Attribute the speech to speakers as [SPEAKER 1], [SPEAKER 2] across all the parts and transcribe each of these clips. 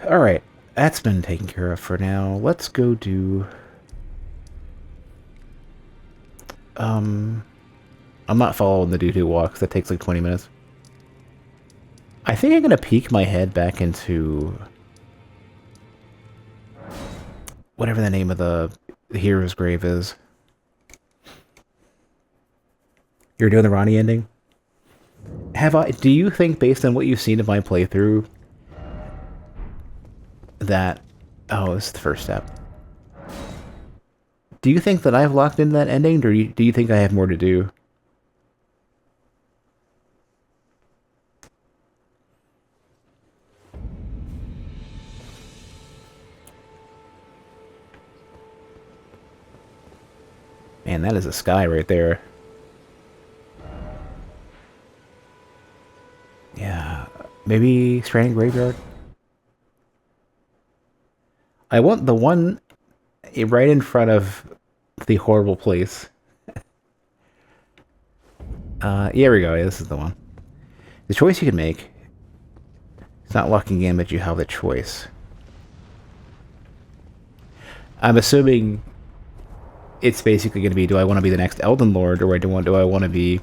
[SPEAKER 1] Alright, that's been taken care of for now. Let's go do... I'm not following the doo-doo walk, 'cause that takes like 20 minutes. I think I'm gonna peek my head back into... whatever the name of the hero's grave is. You're doing the Ronnie ending? Do you think, based on what you've seen of my playthrough, that... Oh, this is the first step. Do you think that I've locked in that ending, or do you think I have more to do? Man, that is a sky right there. Yeah, maybe Stranding Graveyard? I want the one right in front of the horrible place. Here we go. Yeah, this is the one. The choice you can make. It's not locking in, but you have the choice. I'm assuming it's basically going to be, do I want to be the next Elden Lord, or do I want to be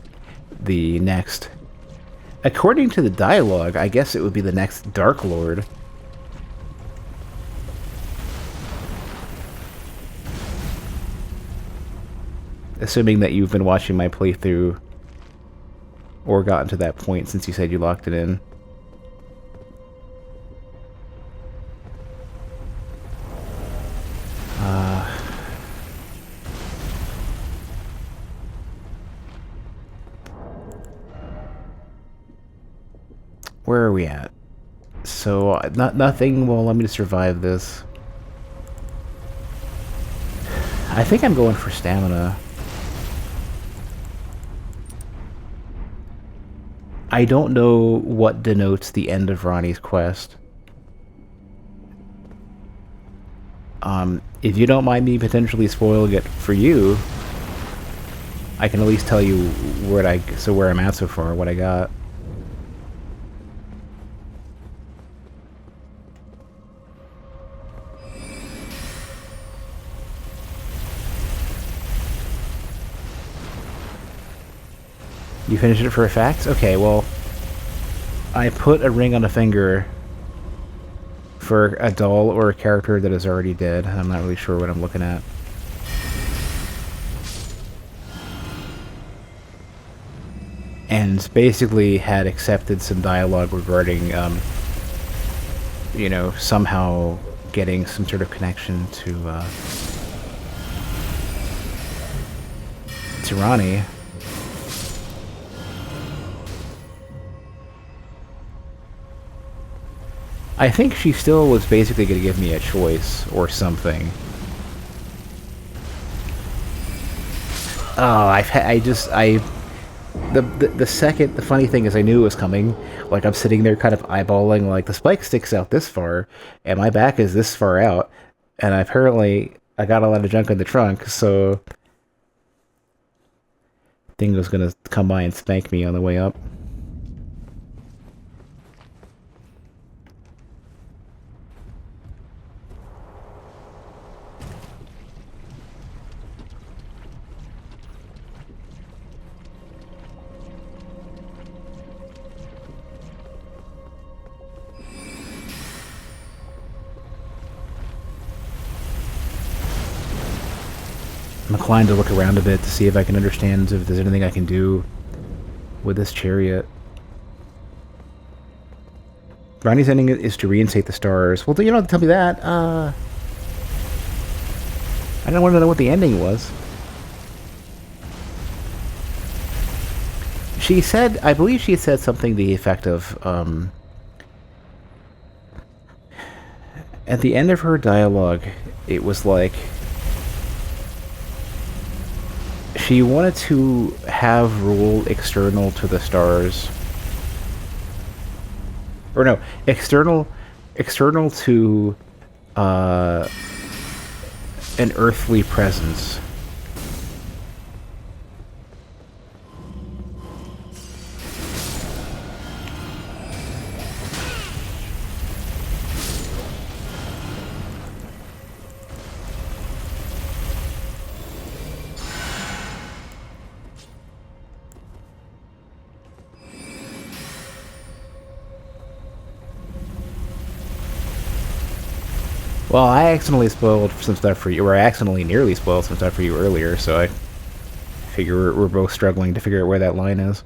[SPEAKER 1] the next... According to the dialogue, I guess it would be the next Dark Lord. Assuming that you've been watching my playthrough or gotten to that point since you said you locked it in. Where are we at? So, nothing will allow me to survive this. I think I'm going for stamina. I don't know what denotes the end of Ronnie's quest. If you don't mind me potentially spoiling it for you, I can at least tell you where I'm at so far, what I got. You finished it for a fact? Okay, well, I put a ring on a finger for a doll or a character that is already dead. I'm not really sure what I'm looking at. And basically had accepted some dialogue regarding, you know, somehow getting some sort of connection to Ronnie. I think she still was basically going to give me a choice or something. Oh, the funny thing is I knew it was coming. Like, I'm sitting there kind of eyeballing, like, the spike sticks out this far, and my back is this far out, and apparently I got a lot of junk in the trunk, so... Thing was gonna come by and spank me on the way up. I'm inclined to look around a bit to see if I can understand if there's anything I can do with this chariot. Ronnie's ending is to reinstate the stars. Well, you don't have to tell me that. I don't want to know what the ending was. She said, I believe she said something to the effect of, at the end of her dialogue, it was like... She wanted to have rule external to the stars. Or no, external to an earthly presence. Well, I accidentally spoiled some stuff for you, or I accidentally nearly spoiled some stuff for you earlier, so I figure we're both struggling to figure out where that line is.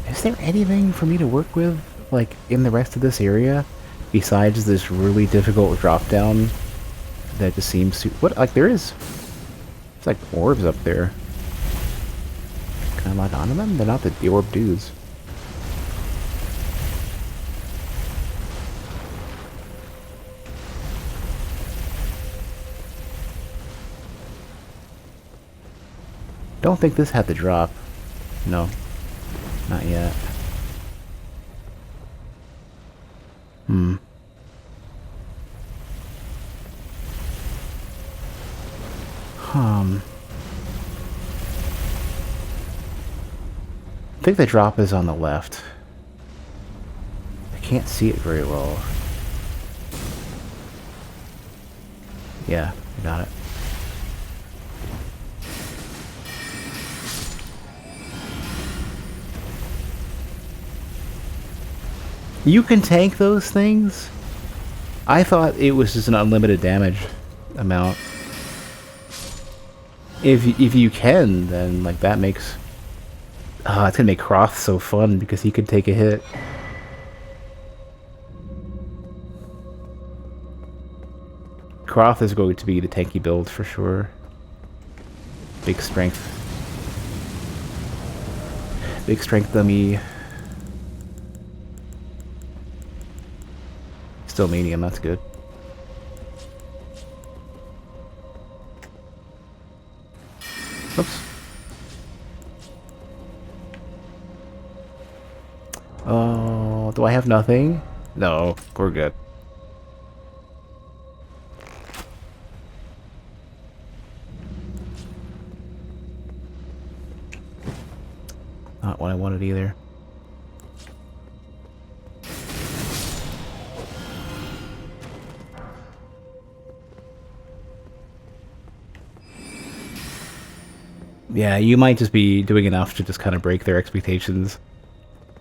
[SPEAKER 1] Is there anything for me to work with, like, in the rest of this area, besides this really difficult drop-down that just seems to... What? Like, there's like orbs up there. Can I lock onto them? They're not the orb dudes. Don't think this had the drop. No. Not yet. Hmm. I think the drop is on the left. I can't see it very well. Yeah, I got it. You can tank those things? I thought it was just an unlimited damage amount. If you can, then like that makes... it's gonna make Croth so fun because he could take a hit. Croth is going to be the tanky build for sure. Big strength. Big strength dummy. Still medium, that's good. Oops. Oh, do I have nothing? No, we're good. Not what I wanted either. Yeah, you might just be doing enough to just kind of break their expectations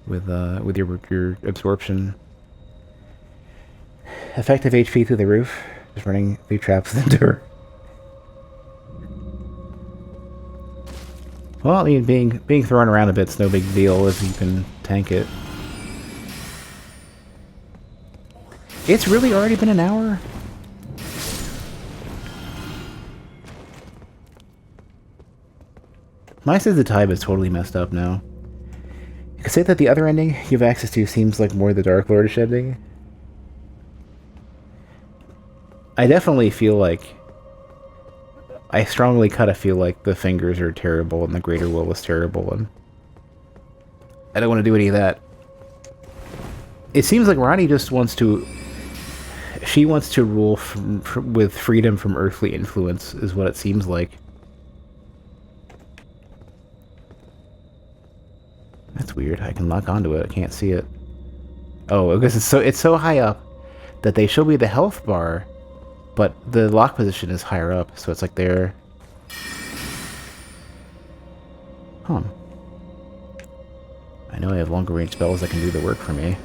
[SPEAKER 1] with your absorption. Effective HP through the roof, just running through traps with Endure. Well, I mean, being thrown around a bit's no big deal if you can tank it. It's really already been an hour? My sense of time is totally messed up now. You could say that the other ending you have access to seems like more the Dark Lordish ending. I definitely feel like... I strongly kind of feel like the Fingers are terrible and the Greater Will is terrible, and... I don't want to do any of that. It seems like Ronnie just wants to... She wants to rule with freedom from earthly influence, is what it seems like. That's weird. I can lock onto it. I can't see it. Oh, because it's so high up that they show me the health bar, but the lock position is higher up, so it's like there. Huh. I know I have longer range spells that can do the work for me.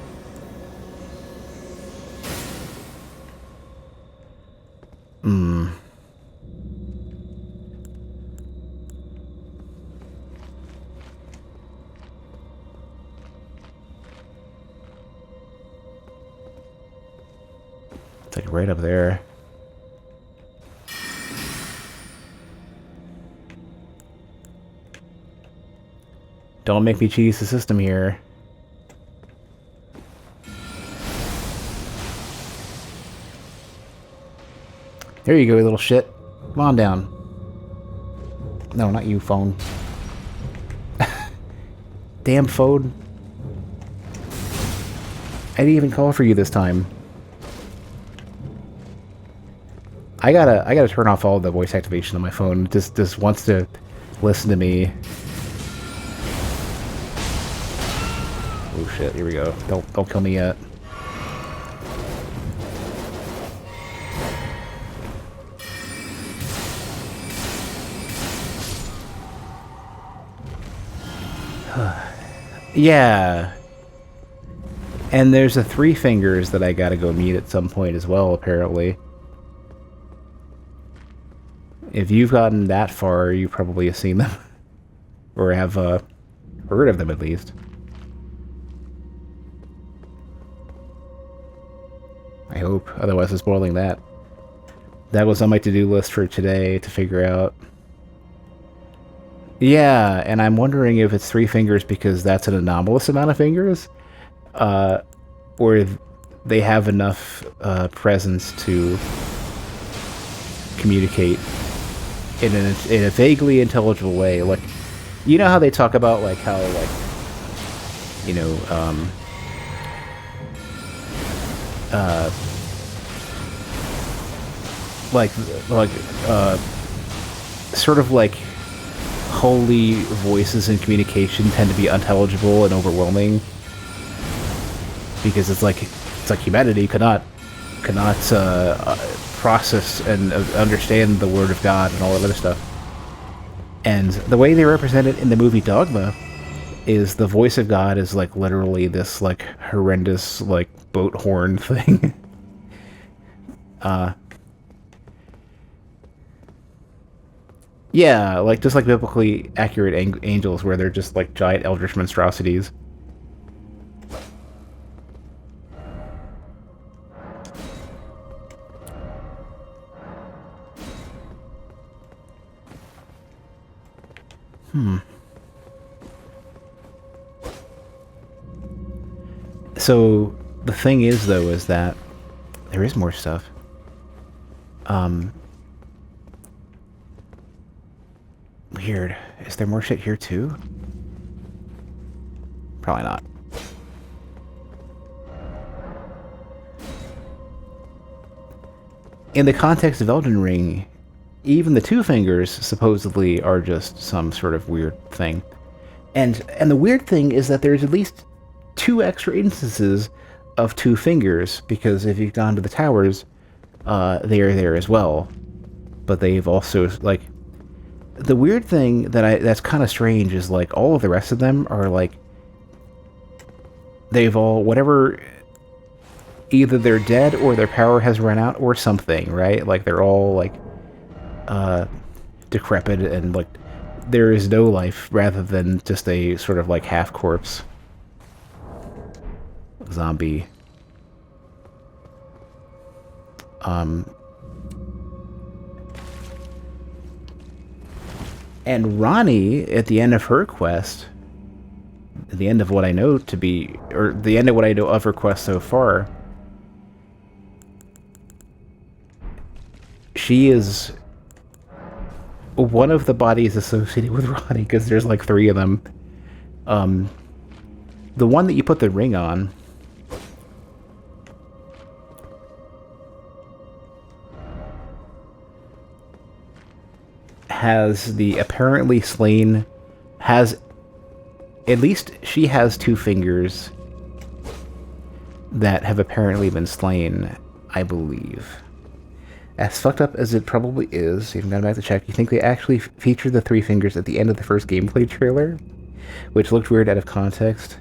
[SPEAKER 1] It's like right up there. Don't make me cheese the system here. There you go, you little shit. Come on down. No, not you, phone. Damn phone. I didn't even call for you this time. I gotta turn off all the voice activation on my phone. It just wants to listen to me. Oh shit, here we go. Don't kill me yet. Yeah. And there's a three fingers that I gotta go meet at some point as well, apparently. If you've gotten that far, you probably have seen them. Or have heard of them, at least. I hope. Otherwise, I'm spoiling that. That was on my to-do list for today to figure out. Yeah, and I'm wondering if it's three fingers because that's an anomalous amount of fingers, or they have enough presence to communicate in a vaguely intelligible way. Like, you know how they talk about like how like, you know, like sort of like holy voices in communication tend to be unintelligible and overwhelming because it's like humanity cannot process and understand the word of God and all that other stuff. And the way they represent it in the movie Dogma is the voice of God is like literally this like horrendous like boat horn thing. Yeah, like just like biblically accurate angels where they're just like giant eldritch monstrosities. So the thing is though is that there is more stuff. Weird. Is there more shit here too? Probably not. In the context of Elden Ring, even the two fingers supposedly are just some sort of weird thing. And the weird thing is that there's at least two extra instances of two fingers, because if you've gone to the towers, they are there as well. But they've also, like, the weird thing that's kind of strange is, like, all of the rest of them are, like, they've all, whatever, either they're dead or their power has run out or something, right? Like, they're all, like, decrepit and, like, there is no life rather than just a sort of, like, half corpse. Zombie. And Ronnie, at the end of her quest, at the end of what I know to be, or the end of what I know of her quest so far, she is one of the bodies associated with Ronnie, because there's like 3 of them. The one that you put the ring on has the apparently slain, has, at least she has 2 fingers that have apparently been slain, I believe. As fucked up as it probably is, even gone back to check, you think they actually featured the 3 fingers at the end of the first gameplay trailer? Which looked weird out of context.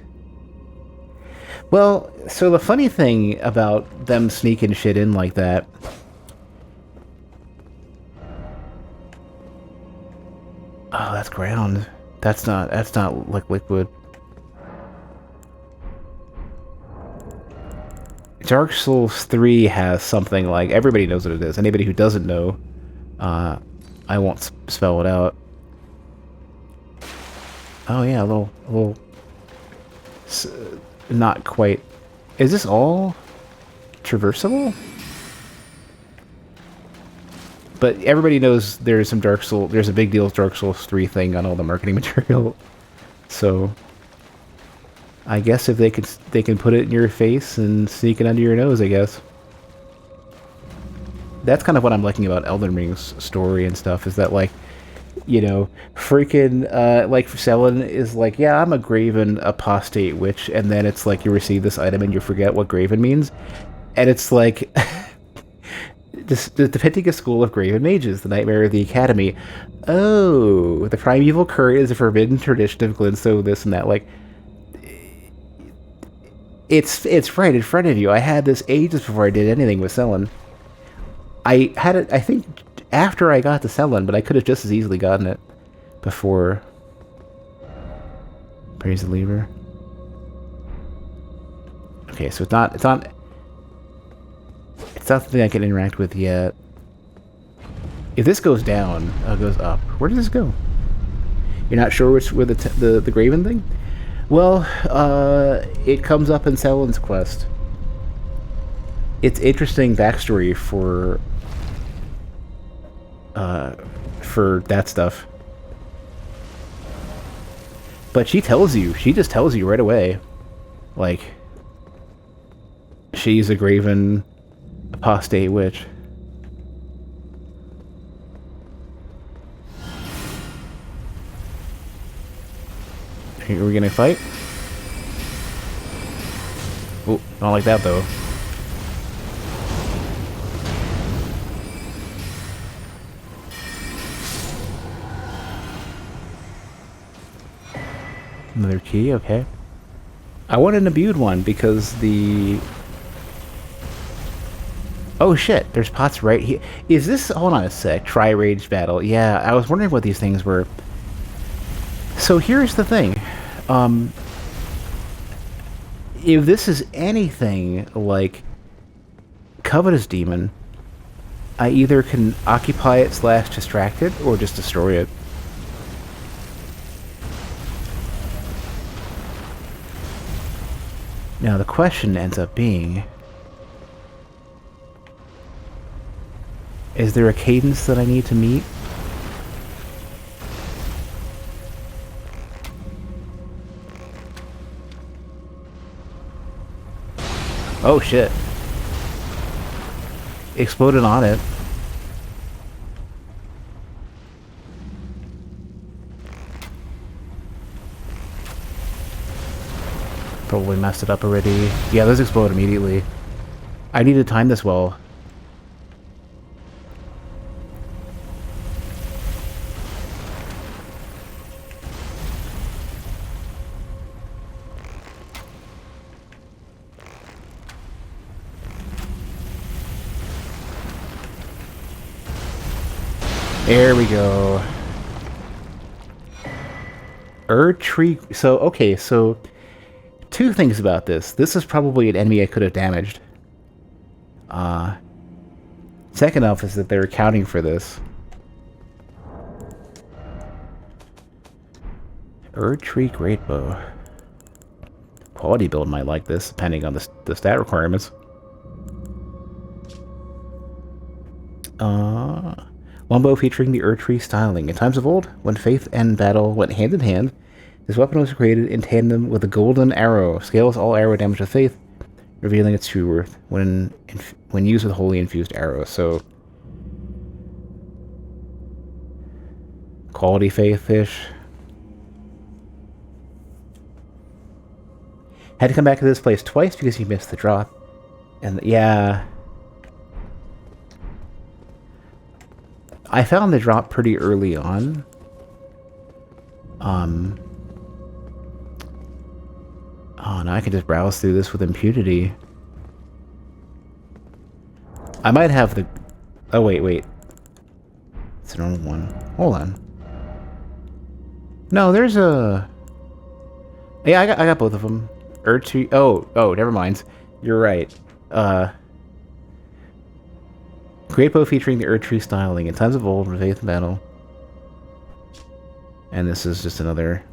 [SPEAKER 1] Well, so the funny thing about them sneaking shit in like that... Oh, that's ground. That's not like liquid. Dark Souls 3 has something like, everybody knows what it is. Anybody who doesn't know, I won't spell it out. Oh yeah, a little, not quite. Is this all traversable? But everybody knows there's some there's a big deal with Dark Souls 3 thing on all the marketing material. So I guess if they can put it in your face and sneak it under your nose, I guess. That's kind of what I'm liking about Elden Ring's story and stuff, is that, like, you know, freaking, like, Selene is like, yeah, I'm a Graven apostate witch, and then it's like you receive this item and you forget what Graven means. And it's like, depicting a school of graven mages, the nightmare of the academy. Oh, the primeval current is a forbidden tradition of Glinstone, this and that. Like, it's right in front of you. I had this ages before I did anything with Selene. I had it, I think, after I got to Selene, but I could have just as easily gotten it before. Praise the lever. Okay, so it's not something I can interact with yet. If this goes down, it goes up. Where does this go? You're not sure which with the Graven thing? Well, it comes up in Selene's quest. It's interesting backstory for that stuff. But she tells you. She just tells you right away. Like, she's a Graven apostate witch. Are we gonna fight? Oh, not like that though. Another key, okay. I want an imbued one because the... Oh shit, there's pots right here. Is this... Hold on a sec. Tri-rage battle. Yeah, I was wondering what these things were. So here's the thing. If this is anything like Covetous Demon, I either can occupy it / distract it, or just destroy it. Now the question ends up being, is there a cadence that I need to meet? Oh shit. Exploded on it. Probably messed it up already. Yeah, those explode immediately. I need to time this well. There we go. Tree. So, okay, so... Two things about this. This is probably an enemy I could have damaged. Second off is that they're accounting for this. Tree Greatbow. Quality build might like this, depending on the stat requirements. Longbow featuring the Tree styling. In times of old, when faith and battle went hand in hand, this weapon was created in tandem with a golden arrow. Scales all arrow damage with faith, revealing its true worth when used with holy infused arrows. So, quality faith fish. Had to come back to this place twice because you missed the drop. And yeah, I found the drop pretty early on. Oh, now I can just browse through this with impunity. I might have the... Oh, wait. It's a normal one. Hold on. No, there's a... Yeah, I got both of them. Tree... Oh, never mind. You're right. Greatbow featuring the Tree styling. In times of old, with faith and battle. And this is just another...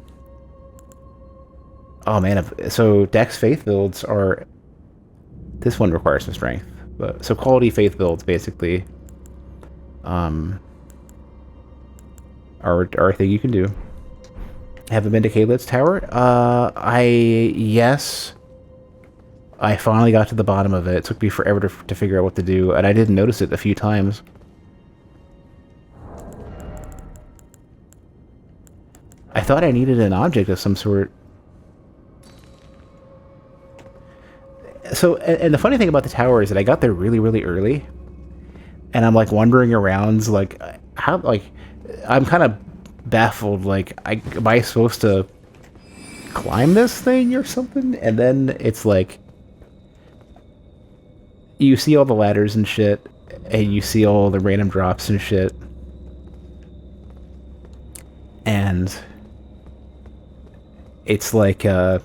[SPEAKER 1] Oh man, so Dex Faith builds are... This one requires some strength. But so quality Faith builds, basically, are a thing you can do. Haven't been to Caelid's Tower? Yes. I finally got to the bottom of it. It took me forever to figure out what to do, and I didn't notice it a few times. I thought I needed an object of some sort. So, and the funny thing about the tower is that I got there really, really early. and I'm like wandering around, like how, like I'm kind of baffled. Like, am I supposed to climb this thing or something? And then it's like you see all the ladders and shit, and you see all the random drops and shit, and it's like so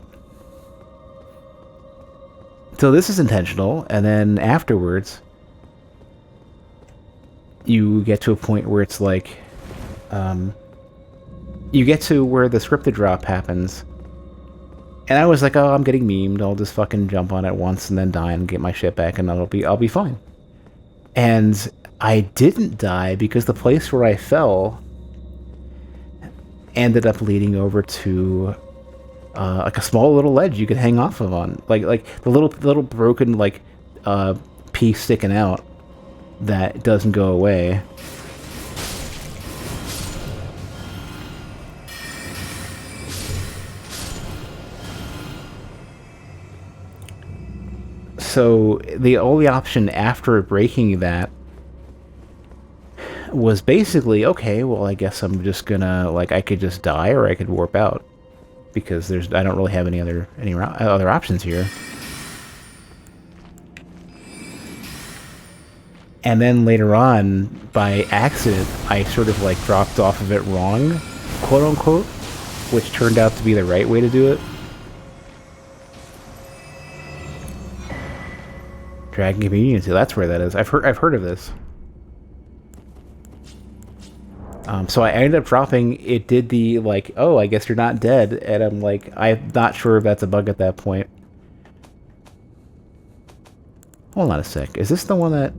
[SPEAKER 1] this is intentional, and then afterwards you get to a point where it's like you get to where the scripted drop happens, and I was like, oh, I'm getting memed, I'll just fucking jump on it once and then die and get my shit back, and I'll be fine. And I didn't die because the place where I fell ended up leading over to like a small little ledge you could hang off of on, like the little broken like piece sticking out that doesn't go away. So the only option after breaking that was basically, okay, well, I guess I'm just gonna, like, I could just die or I could warp out, because I don't really have any other options here. And then later on, by accident, I sort of like dropped off of it wrong, quote unquote, which turned out to be the right way to do it. Dragon Communion, so that's where that is. I've heard of this. So I ended up dropping. It did the like, oh, I guess you're not dead, and I'm like, I'm not sure if that's a bug at that point. Hold on a sec. Is this the one that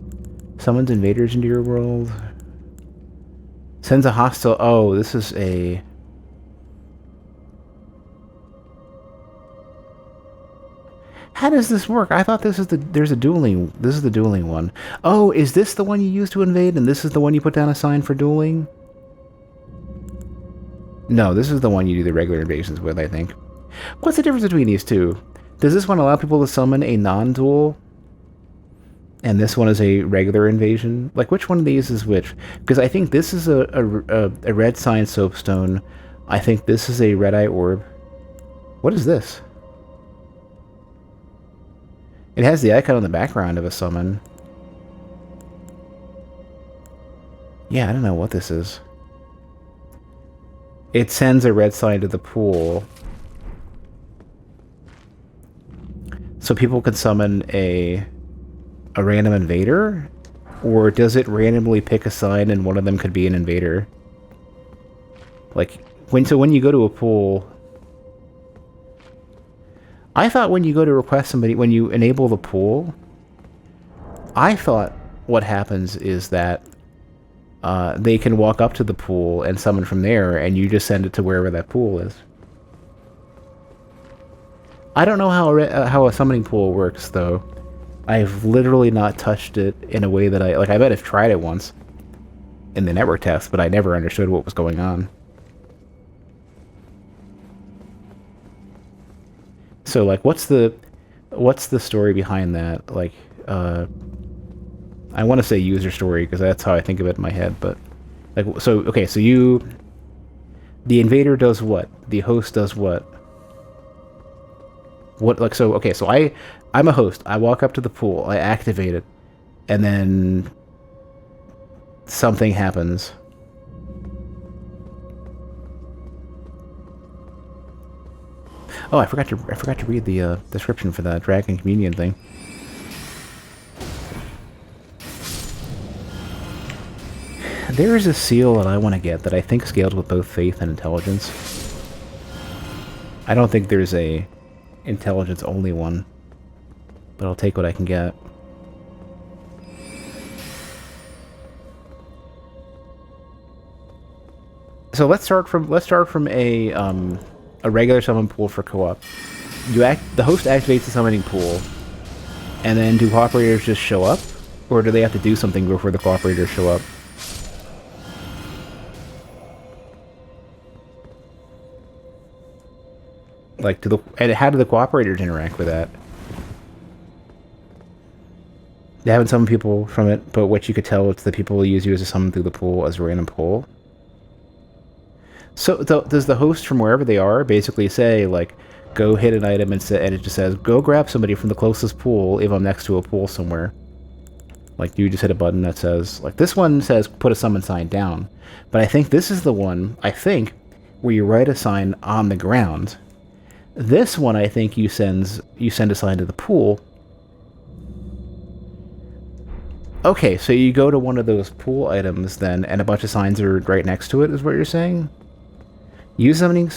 [SPEAKER 1] summons invaders into your world? Sends a hostile. Oh, this is a. How does this work? I thought this is there's a dueling. This is the dueling one. Oh, is this the one you use to invade, and this is the one you put down a sign for dueling? No, this is the one you do the regular invasions with, I think. What's the difference between these two? Does this one allow people to summon a non-duel? And this one is a regular invasion? Like, which one of these is which? Because I think this is a red sign soapstone. I think this is a red-eye orb. What is this? It has the icon on the background of a summon. Yeah, I don't know what this is. It sends a red sign to the pool. So people can summon a random invader? Or does it randomly pick a sign and one of them could be an invader? Like, when you go to a pool... I thought when you go to request somebody, when you enable the pool, I thought what happens is that they can walk up to the pool and summon from there, and you just send it to wherever that pool is. I don't know how a summoning pool works, though. I've literally not touched it in a way that I bet I've tried it once in the network test, but I never understood what was going on. So, like, what's the story behind that? Like, I want to say user story because that's how I think of it in my head, but like, so okay, so the invader does what? The host does what? What, like, so okay, so I'm a host. I walk up to the pool, I activate it, and then something happens. Oh, I forgot to read the description for that Dragon Communion thing. There is a seal that I want to get that I think scales with both faith and intelligence. I don't think there's a intelligence only one, but I'll take what I can get. So let's start from a regular summon pool for co-op. The host activates the summoning pool, and then do cooperators just show up, or do they have to do something before the cooperators show up? Like, and how do the cooperators interact with that? They haven't summoned people from it, but what you could tell it's the people who use you as a summon through the pool as a random pool. So does the host from wherever they are basically say, like, go hit an item and it just says, go grab somebody from the closest pool if I'm next to a pool somewhere? Like, you just hit a button that says, like, this one says put a summon sign down. But I think this is the one, where you write a sign on the ground. This one, I think you send a sign to the pool. Okay, so you go to one of those pool items then, and a bunch of signs are right next to it, is what you're saying? Use summoning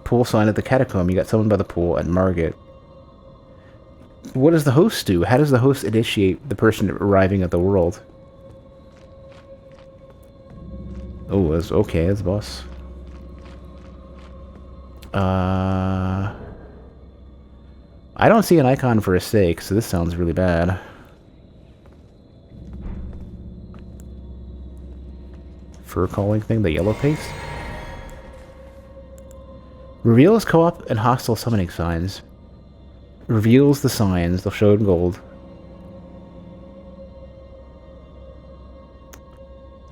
[SPEAKER 1] pool sign at the catacomb. You got summoned by the pool at Margit. What does the host do? How does the host initiate the person arriving at the world? Oh, that's okay, that's boss. I don't see an icon for a stake, so this sounds really bad. Fur calling thing, the yellow paste? Reveals co-op and hostile summoning signs. Reveals the signs, they'll show in gold.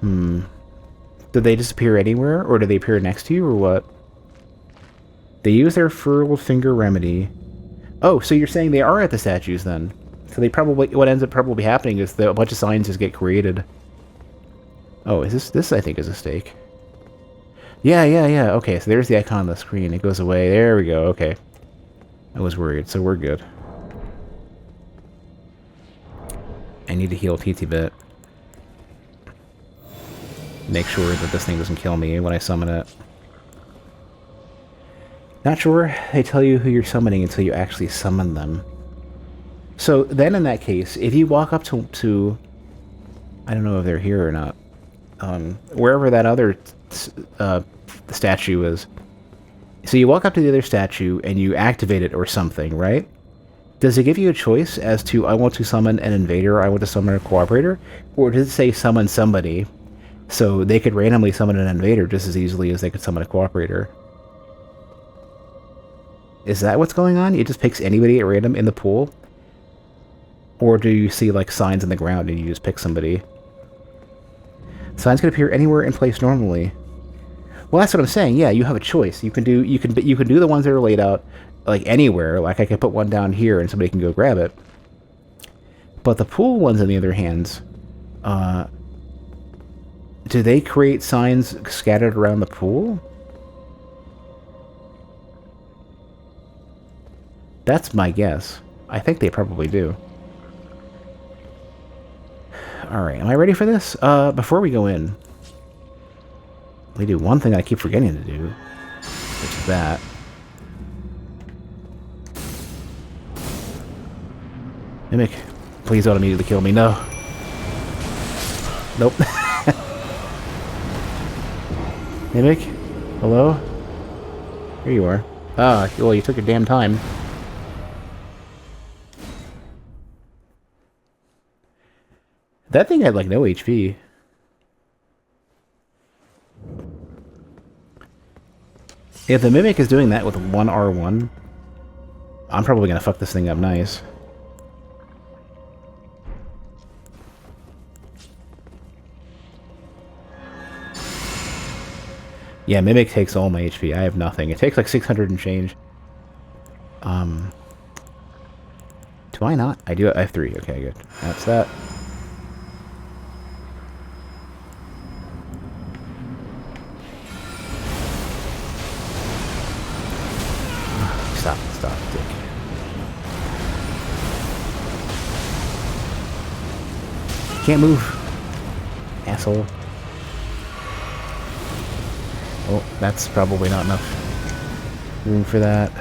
[SPEAKER 1] Do they disappear anywhere, or do they appear next to you, or what? They use their furled finger remedy. Oh, so you're saying they are at the statues then? So they probably, what ends up probably happening is that a bunch of signs just get created. Oh, is this I think is a stake. Yeah, okay, so there's the icon on the screen. It goes away. There we go, okay. I was worried, so we're good. I need to heal TT bit. Make sure that this thing doesn't kill me when I summon it. Not sure they tell you who you're summoning until you actually summon them. So then in that case, if you walk up to I don't know if they're here or not. Wherever that other statue is. So you walk up to the other statue and you activate it or something, right? Does it give you a choice as to I want to summon an invader, I want to summon a cooperator? Or does it say summon somebody so they could randomly summon an invader just as easily as they could summon a cooperator? Is that what's going on? It just picks anybody at random in the pool? Or do you see like signs on the ground and you just pick somebody? Signs can appear anywhere in place normally. Well, that's what I'm saying. Yeah, you have a choice. You can do the ones that are laid out like anywhere. Like I could put one down here and somebody can go grab it. But the pool ones, on the other hand, do they create signs scattered around the pool? That's my guess. I think they probably do. Alright, am I ready for this? Before we go in, let me do one thing I keep forgetting to do, which is that. Mimic, please don't immediately kill me. No. Nope. Mimic? Hello? Here you are. Ah, well, you took your damn time. That thing had, like, no HP. If the Mimic is doing that with one R1, I'm probably gonna fuck this thing up nice. Yeah, Mimic takes all my HP. I have nothing. It takes like 600 and change. Do I not? I do. I have 3. Okay, good. That's that. Stop, dick. Can't move. Asshole. Oh, that's probably not enough room for that.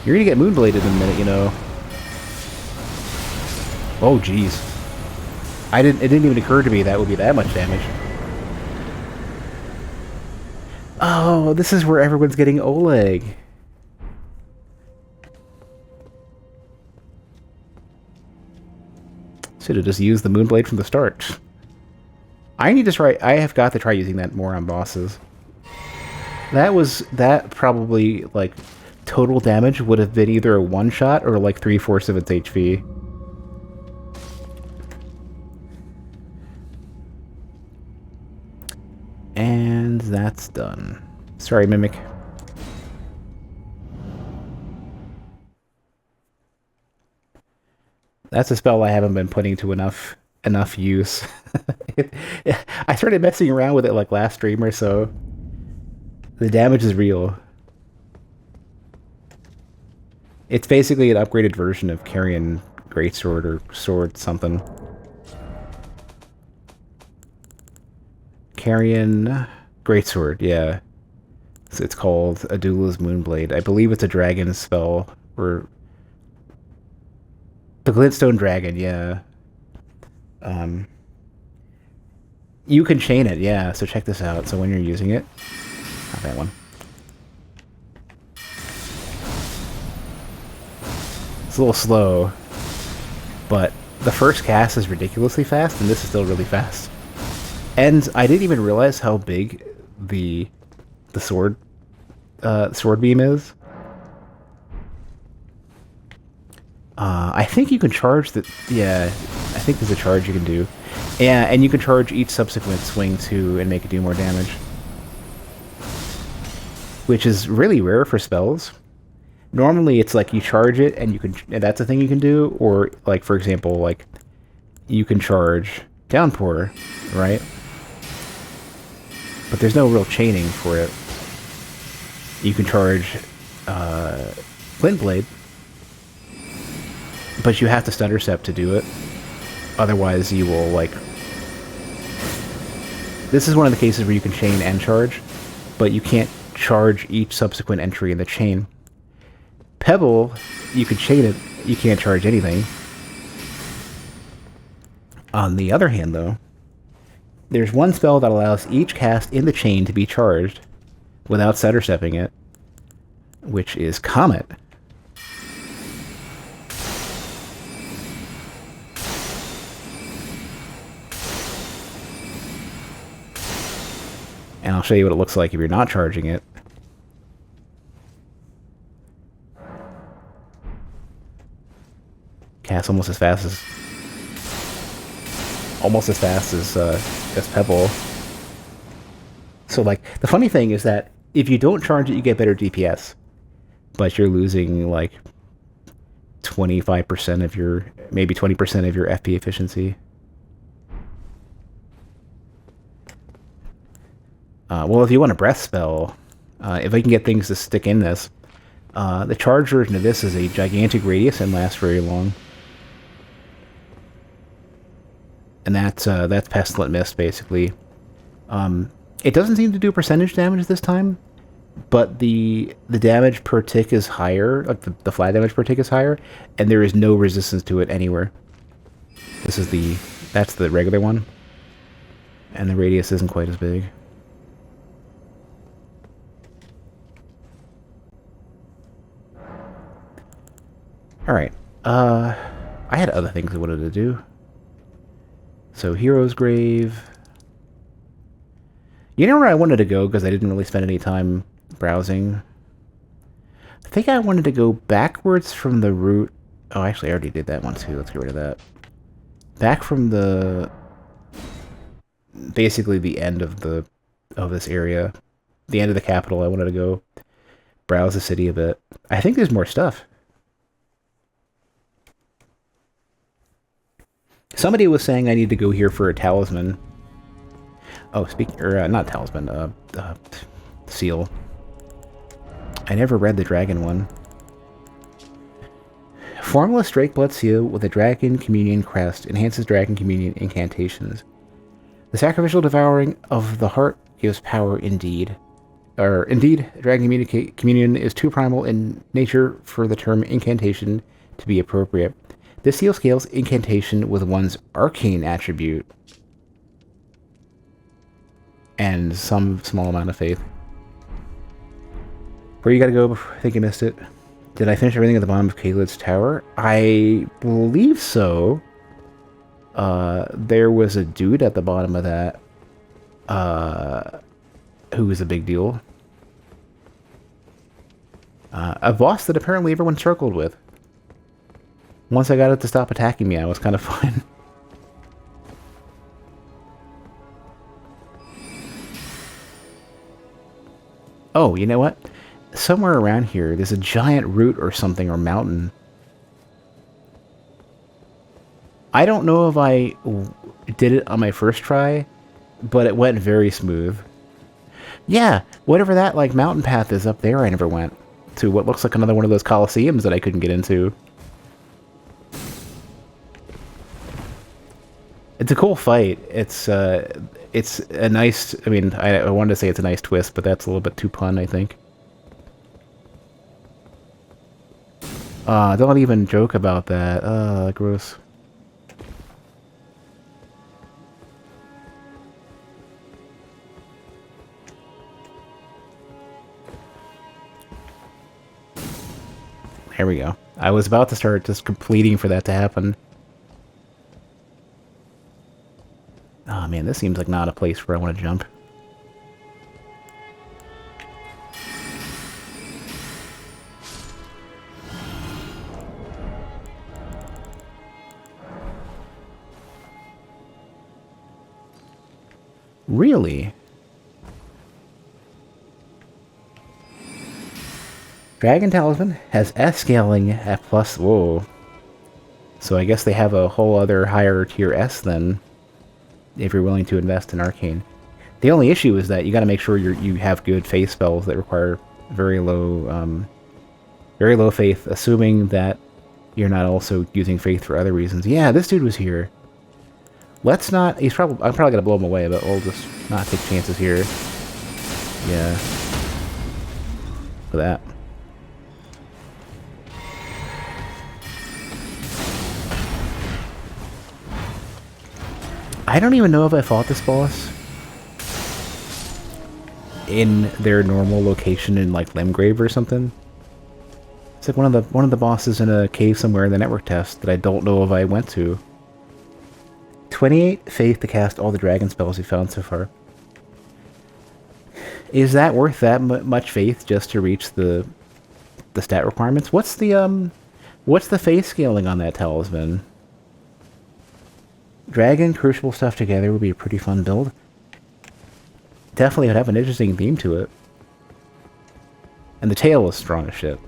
[SPEAKER 1] You're gonna get moonbladed in a minute, you know. Oh, jeez. It didn't even occur to me that would be that much damage. Oh, this is where everyone's getting Oleg. Should have just used the Moonblade from the start. I have got to try using that more on bosses. That probably, like, total damage would have been either a one-shot or like 3/4 of its HP. And that's done. Sorry, Mimic. That's a spell I haven't been putting to enough use. I started messing around with it like last stream or so. The damage is real. It's basically an upgraded version of Carrion Greatsword or Sword something. Carrion Greatsword, yeah. So it's called Adula's Moonblade. I believe it's a dragon spell, or the Glintstone Dragon, yeah. You can chain it, yeah. So check this out. So when you're using it, not that one. It's a little slow, but the first cast is ridiculously fast, and this is still really fast. And I didn't even realize how big the sword beam is. I think you can charge the... Yeah, I think there's a charge you can do. Yeah, and you can charge each subsequent swing too and make it do more damage. Which is really rare for spells. Normally it's like you charge it and you can... And that's a thing you can do. Or, like, for example, like, you can charge Downpour, right? But there's no real chaining for it. You can charge Glintblade, but you have to Stutter Step to do it. Otherwise, you will, like... This is one of the cases where you can chain and charge, but you can't charge each subsequent entry in the chain. Pebble, you can chain it, you can't charge anything. On the other hand, though, there's one spell that allows each cast in the chain to be charged without Stutter Stepping it, which is Comet. And I'll show you what it looks like if you're not charging it. Cast almost as fast as Pebble. So, like, the funny thing is that if you don't charge it, you get better DPS, but you're losing like 25% of your, maybe 20% of your FP efficiency. Well, if you want a breath spell, if I can get things to stick in this, the charge version of this is a gigantic radius and lasts very long. And that's Pestilent Mist, basically. It doesn't seem to do percentage damage this time, but the damage per tick is higher, like the flat damage per tick is higher, and there is no resistance to it anywhere. That's the regular one, and the radius isn't quite as big. Alright, I had other things I wanted to do. So, Hero's Grave. You know where I wanted to go, because I didn't really spend any time browsing? I think I wanted to go backwards from the route... Oh, actually, I already did that one, too. Let's get rid of that. Back from the... Basically, the end of this area. The end of the capital. I wanted to go browse the city a bit. I think there's more stuff. Somebody was saying I need to go here for a talisman. Oh, not talisman, seal. I never read the dragon one. Formless Drakeblood seal with a Dragon Communion crest enhances Dragon Communion incantations. The sacrificial devouring of the heart gives power indeed. Indeed, Dragon Communion is too primal in nature for the term incantation to be appropriate. This seal scales incantation with one's arcane attribute and some small amount of faith. Where you gotta go? I think you missed it. Did I finish everything at the bottom of Caelid's tower? I believe so. There was a dude at the bottom of that who was a big deal. A boss that apparently everyone struggled with. Once I got it to stop attacking me, I was kind of fine. Oh, you know what? Somewhere around here, there's a giant root or something, or mountain. I don't know if I did it on my first try, but it went very smooth. Yeah, whatever that, like, mountain path is up there, I never went to what looks like another one of those coliseums that I couldn't get into. It's a cool fight. It's a nice, I mean, I wanted to say it's a nice twist, but that's a little bit too pun, I think. Don't even joke about that. Gross. There we go. I was about to start just completing for that to happen. Oh man, this seems like not a place where I want to jump. Really? Dragon Talisman has S scaling at plus... Whoa. So I guess they have a whole other higher tier S then, if you're willing to invest in Arcane. The only issue is that you got to make sure you have good faith spells that require very low faith, assuming that you're not also using faith for other reasons. Yeah, this dude was here. Let's not... I'm probably gonna blow him away, but we'll just not take chances here. Yeah. For that. I don't even know if I fought this boss in their normal location in like Limgrave or something. It's like one of the bosses in a cave somewhere in the network test that I don't know if I went to. 28 faith to cast all the dragon spells we found so far. Is that worth that much faith just to reach the stat requirements? What's the faith scaling on that talisman? Dragon, Crucible stuff together would be a pretty fun build. Definitely would have an interesting theme to it. And the tail is strong as shit.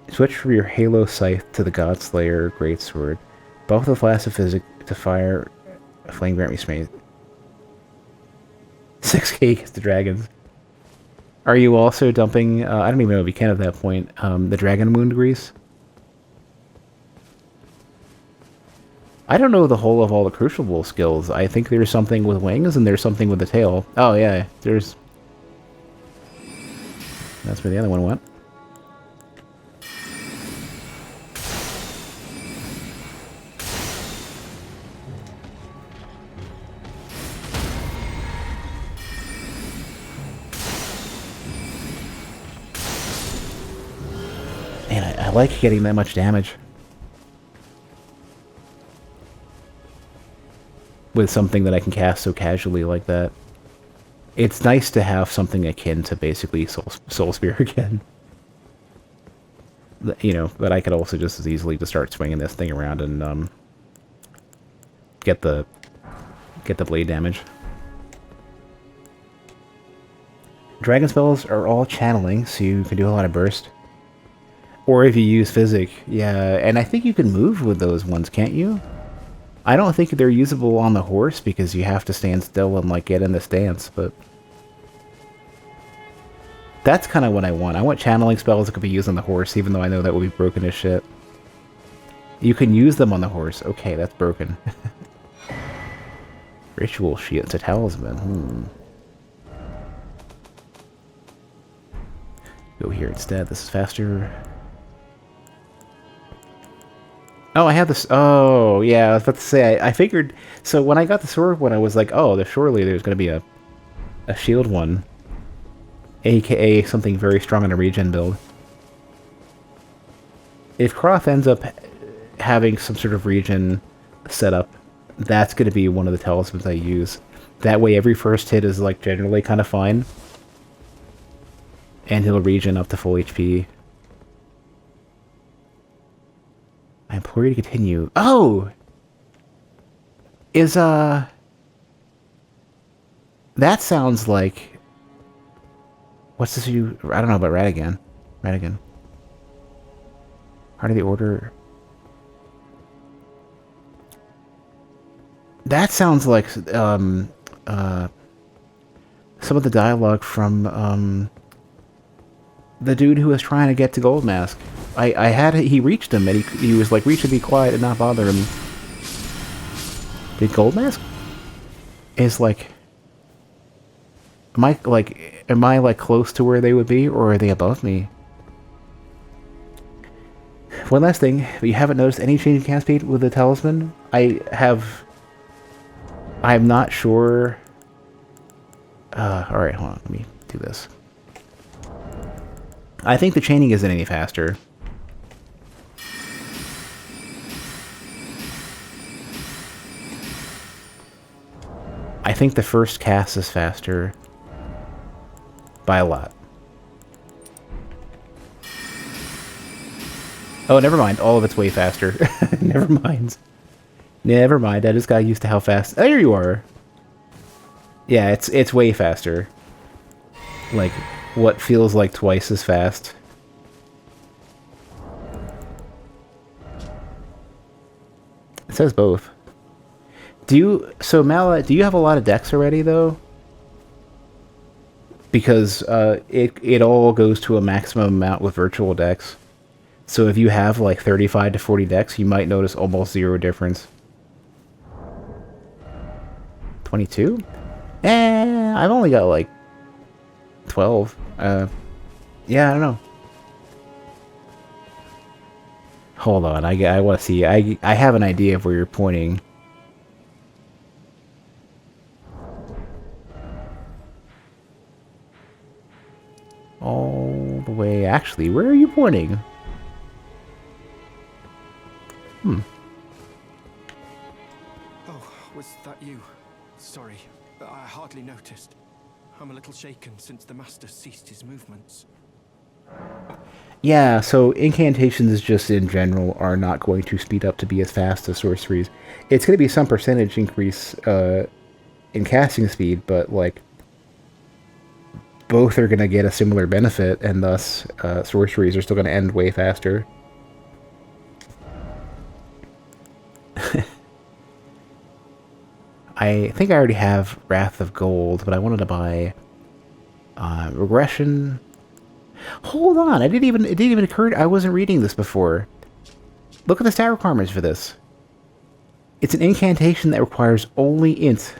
[SPEAKER 1] Switch from your Halo Scythe to the Godslayer Greatsword. Buff the Flask of Physic to fire a flame grant me smite. 6k against the dragons. Are you also dumping, I don't even know if you can at that point, the Dragon Wound Grease? I don't know the whole of all the Crucible skills. I think there's something with wings and there's something with the tail. Oh yeah, there's... That's where the other one went. Man, I like getting that much damage. With something that I can cast so casually like that. It's nice to have something akin to basically Soul Spear again. You know, but I could also just as easily just start swinging this thing around and get the blade damage. Dragon spells are all channeling, so you can do a lot of burst. Or if you use Physic, yeah, and I think you can move with those ones, can't you? I don't think they're usable on the horse because you have to stand still and like get in the stance, but that's kind of what I want. I want channeling spells that could be used on the horse, even though I know that would be broken as shit. You can use them on the horse. Okay, that's broken. Ritual Shield to Talisman. Go here instead. This is faster. Oh, I have this. Oh, yeah. I was about to say. I figured. So when I got the sword one, I was like, oh, surely there's going to be a shield one, aka something very strong in a regen build. If Croft ends up having some sort of regen setup, that's going to be one of the talismans I use. That way, every first hit is like generally kind of fine. And he'll regen up to full HP. I implore you to continue. Oh! That sounds like... What's this you... I don't know about Radigan. Radigan. Heart of the Order... That sounds like, some of the dialogue from, the dude who was trying to get to Gold Mask. He reached him, and he was like, reach and be quiet and not bother him. Did Gold Mask? Is like... Am I, like, close to where they would be, or are they above me? One last thing, you haven't noticed any change in cast speed with the Talisman? I'm not sure... alright, hold on, let me do this. I think the chaining isn't any faster. I think the first cast is faster. By a lot. Oh, never mind. All of it's way faster. Never mind. Never mind. I just got used to how fast... There you are! Yeah, it's way faster. Like, what feels like twice as fast. It says both. So Mala, do you have a lot of decks already, though? Because it all goes to a maximum amount with virtual decks. So if you have like 35 to 40 decks, you might notice almost zero difference. 22? I've only got like 12. Yeah, I don't know. Hold on, I want to see. I have an idea of where you're pointing. All the way... Actually, where are you pointing?
[SPEAKER 2] Oh, was that you? Sorry, I hardly noticed. I'm a little shaken since the Master ceased his movements.
[SPEAKER 1] Yeah, so incantations just in general are not going to speed up to be as fast as sorceries. It's going to be some percentage increase in casting speed, but like both are going to get a similar benefit, and thus sorceries are still going to end way faster. I think I already have Wrath of Gold, but I wanted to buy Regression. Hold on, it didn't even occur. I wasn't reading this before. Look at the stat requirements for this. It's an incantation that requires only int.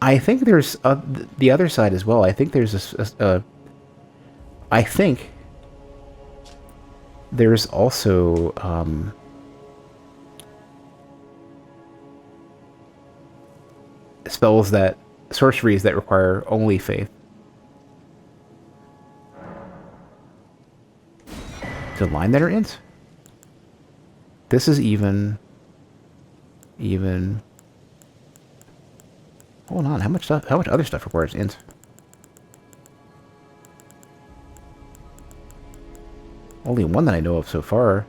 [SPEAKER 1] I think there's the other side as well. I think there's I think there's also sorceries that require only faith. The line that are int. This is even. Hold on, how much other stuff requires int? Only one that I know of so far.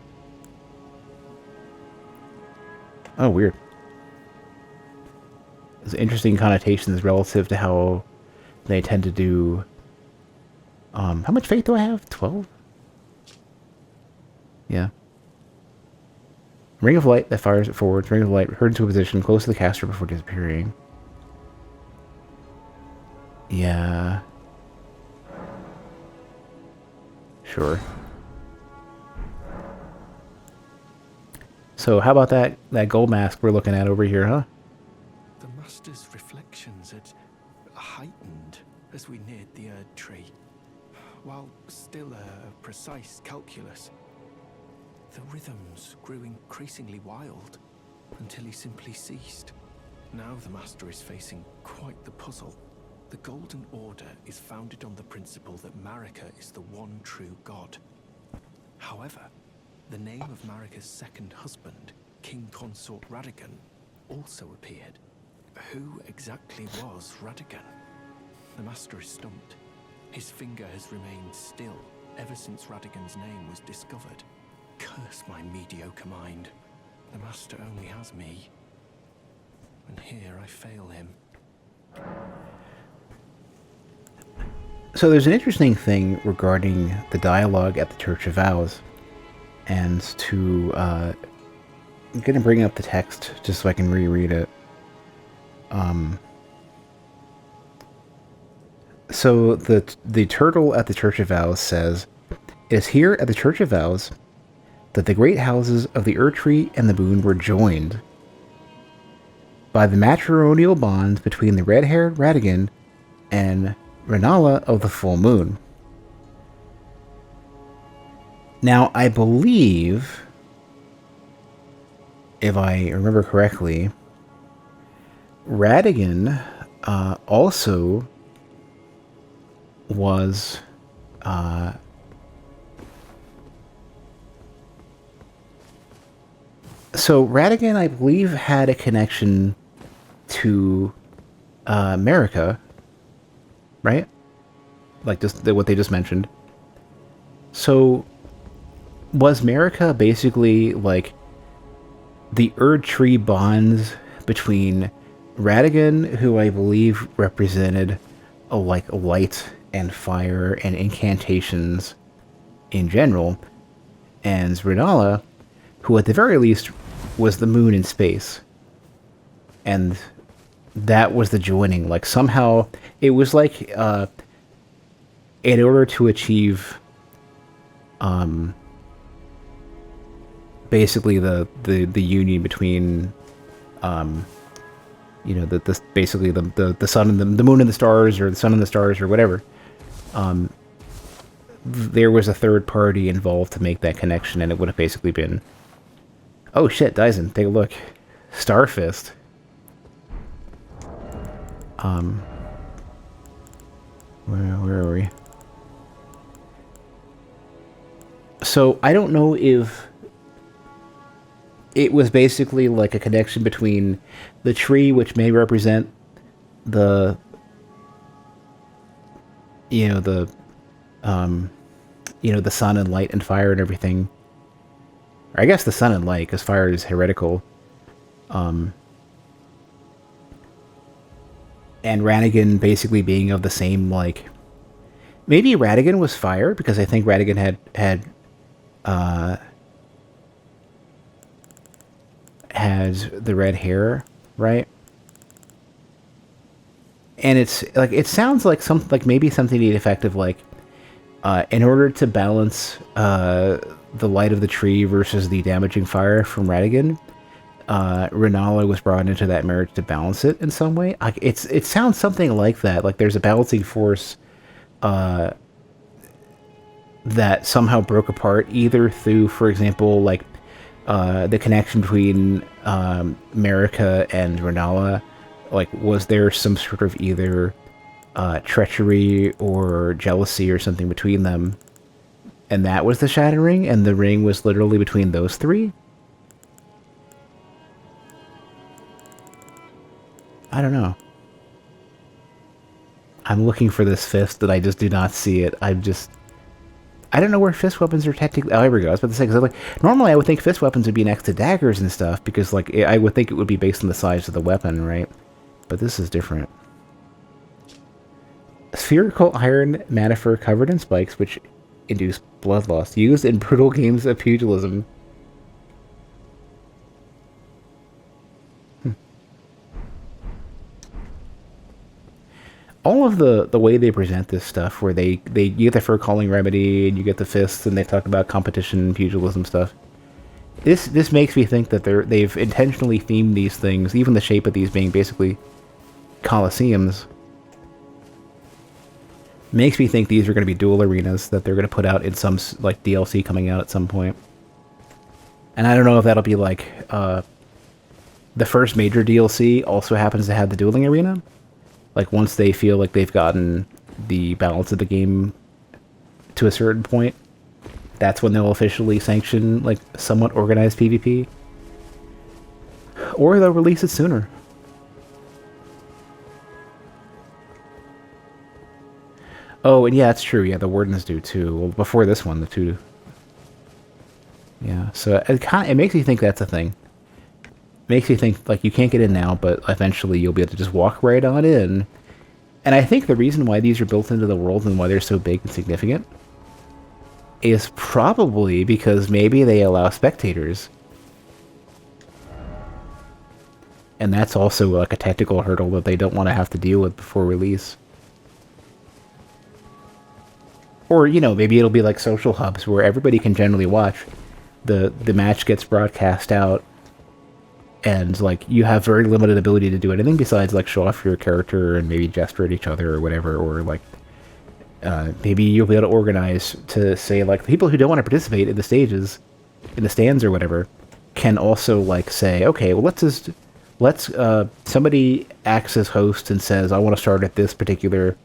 [SPEAKER 1] Oh, weird. There's interesting connotations relative to how they tend to do... how much faith do I have? 12? Yeah. Ring of Light that fires it forward. Ring of Light heard into a position close to the caster before disappearing. Yeah. Sure. So how about that gold mask we're looking at over here, huh?
[SPEAKER 2] The Master's reflections had heightened as we neared the Erd Tree, while still a precise calculus. The rhythms grew increasingly wild until he simply ceased. Now the Master is facing quite the puzzle. The Golden Order is founded on the principle that Marika is the one true god. However, the name of Marika's second husband, King Consort Radigan, also appeared. Who exactly was Radigan? The Master is stumped. His finger has remained still ever since Radigan's name was discovered. Curse my mediocre mind. The Master only has me. And here I fail him.
[SPEAKER 1] So there's an interesting thing regarding the dialogue at the Church of Vows. And I'm going to bring up the text just so I can reread it. So the turtle at the Church of Vows says, "It is here at the Church of Vows that the great houses of the Erdtree and the Moon were joined by the matrimonial bonds between the red-haired Radigan and Renala of the Full Moon." Now, I believe, if I remember correctly, Radigan also was so Radigan, I believe, had a connection to America, right? Like just what they just mentioned. So was America basically like the Erdtree bonds between Radigan, who I believe represented like light and fire and incantations in general, and Renala, who at the very least was the moon in space. And that was the joining. Like somehow it was like in order to achieve basically the union between basically the sun and the moon and the stars, or the sun and the stars, or whatever. There was a third party involved to make that connection, and it would have basically been, oh shit, Dyson, take a look, Starfist. Where are we? So I don't know if it was basically like a connection between the tree, which may represent the sun and light and fire and everything. Or I guess the sun and light, because fire is heretical. And Radigan basically being of the same, like, maybe Radigan was fire, because I think Radigan had the red hair, right? And it's like, it sounds like maybe something to the effect of like, in order to balance the light of the tree versus the damaging fire from Radigan, Renala was brought into that marriage to balance it in some way. Like it sounds something like that. Like there's a balancing force that somehow broke apart, either through, for example, like the connection between America and Renala. Like, was there some sort of either treachery or jealousy or something between them? And that was the Shadow Ring, and the ring was literally between those three? I don't know. I'm looking for this fist, and I just do not see it. I don't know where fist weapons are technically... Oh, here we go. I was about to say, because like, normally I would think fist weapons would be next to daggers and stuff, because like I would think it would be based on the size of the weapon, right? But this is different. Spherical iron manifer covered in spikes, which induce blood loss, used in brutal games of pugilism. All of the way they present this stuff, where you get the fur calling remedy, and you get the fists, and they talk about competition, pugilism stuff. This makes me think that they've intentionally themed these things, even the shape of these being basically coliseums. Makes me think these are going to be dual arenas that they're going to put out in some like DLC coming out at some point. And I don't know if that'll be like the first major DLC also happens to have the dueling arena. Like once they feel like they've gotten the balance of the game to a certain point, that's when they'll officially sanction like somewhat organized PvP. Or they'll release it sooner. Oh, and yeah, it's true. Yeah, the wardens do too. Well, before this one, the two. Yeah, so it makes you think that's a thing. Makes you think like you can't get in now, but eventually you'll be able to just walk right on in. And I think the reason why these are built into the world and why they're so big and significant is probably because maybe they allow spectators. And that's also like a technical hurdle that they don't want to have to deal with before release. Or, you know, maybe it'll be like social hubs where everybody can generally watch. The match gets broadcast out, and like you have very limited ability to do anything besides like show off your character and maybe gesture at each other or whatever, or like maybe you'll be able to organize to say like people who don't want to participate in the stages, in the stands or whatever, can also like say, okay, well let's somebody acts as host and says I want to start at this particular,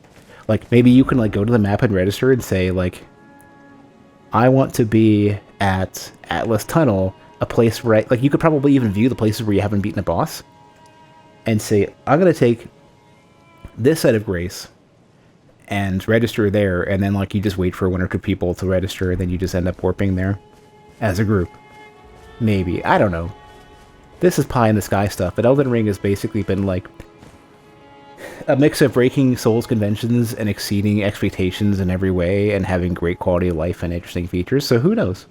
[SPEAKER 1] like maybe you can like go to the map and register and say like I want to be at Atlas Tunnel, a place where like you could probably even view the places where you haven't beaten a boss, and say I'm gonna take this side of Grace and register there, and then like you just wait for one or two people to register, and then you just end up warping there as a group. Maybe, I don't know. This is pie in the sky stuff, but Elden Ring has basically been like a mix of breaking Souls conventions and exceeding expectations in every way and having great quality of life and interesting features, so who knows?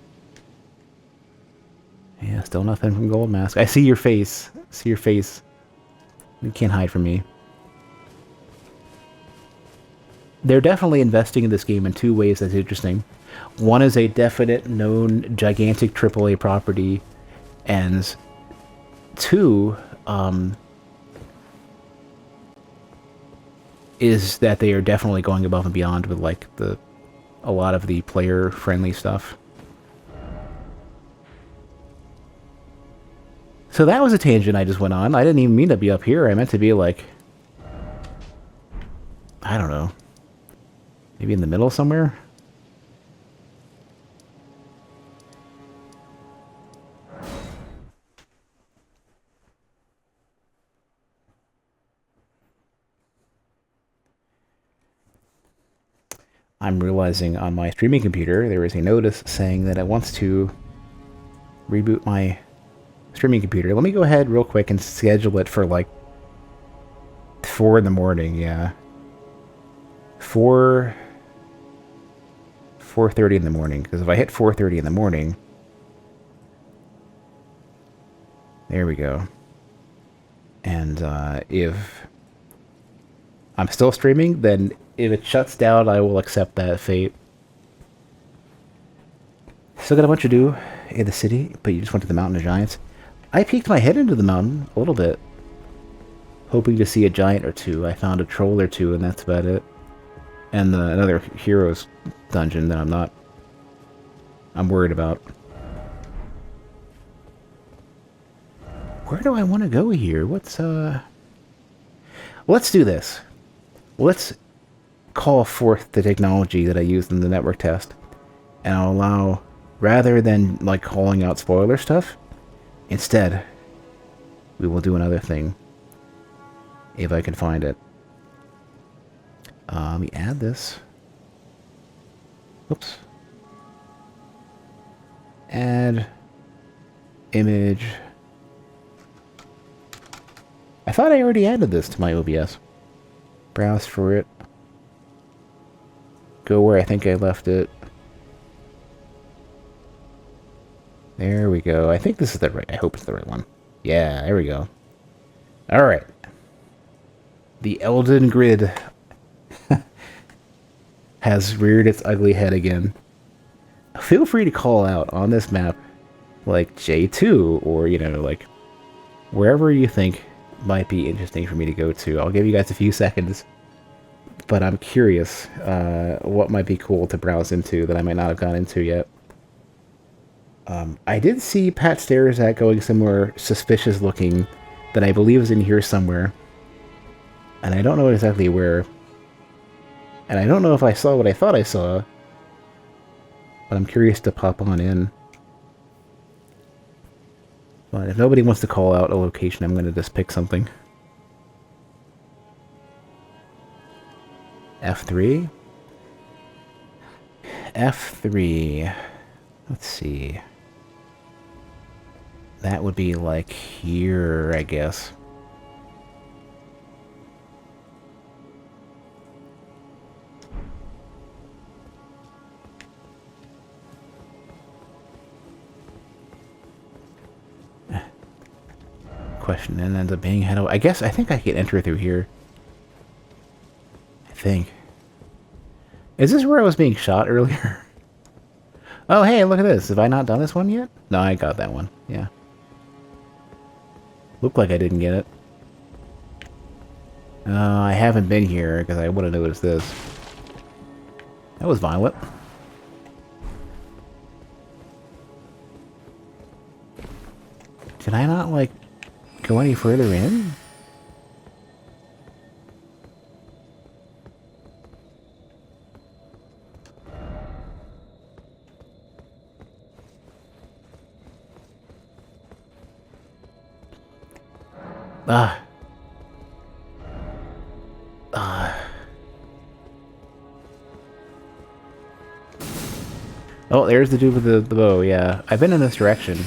[SPEAKER 1] Yeah, still nothing from Gold Mask. I see your face. I see your face. You can't hide from me. They're definitely investing in this game in two ways that's interesting. One is a definite, known, gigantic AAA property, and two, is that they are definitely going above and beyond with like a lot of the player-friendly stuff. So that was a tangent I just went on. I didn't even mean to be up here. I meant to be like, I don't know, maybe in the middle somewhere? I'm realizing on my streaming computer there is a notice saying that it wants to reboot my streaming computer. Let me go ahead real quick and schedule it for like 4 in the morning, yeah. 4:30 in the morning, because if I hit 4:30 in the morning, there we go. And if I'm still streaming, then if it shuts down, I will accept that fate. Still got a bunch to do in the city, but you just went to the Mountain of Giants. I peeked my head into the mountain a little bit, hoping to see a giant or two. I found a troll or two, and that's about it. And another hero's dungeon that I'm worried about. Where do I want to go here? Let's do this. Let's call forth the technology that I used in the network test, and I'll allow, rather than like calling out spoiler stuff, instead we will do another thing if I can find it. Let me add this. Oops. Add image. I thought I already added this to my OBS. Browse for it. Go where I think I left it. There we go. I think this is the right... I hope it's the right one. Yeah, there we go. Alright. The Elden Grid has reared its ugly head again. Feel free to call out on this map, like J2, or, you know, like, wherever you think might be interesting for me to go to. I'll give you guys a few seconds, but I'm curious what might be cool to browse into that I might not have gone into yet. I did see Pat Stares at going somewhere suspicious looking that I believe is in here somewhere, and I don't know exactly where. And I don't know if I saw what I thought I saw, but I'm curious to pop on in. But if nobody wants to call out a location, I'm going to just pick something. F3? F3. Let's see. That would be like here, I guess. Question and ends up being head over. I think I can enter through here. I think. Is this where I was being shot earlier? Oh, hey, look at this. Have I not done this one yet? No, I got that one. Yeah. Looked like I didn't get it. I haven't been here because I would have noticed this. That was violent. Did I not, like, go any further in? Ah. Oh, there's the dude with the bow, yeah. I've been in this direction.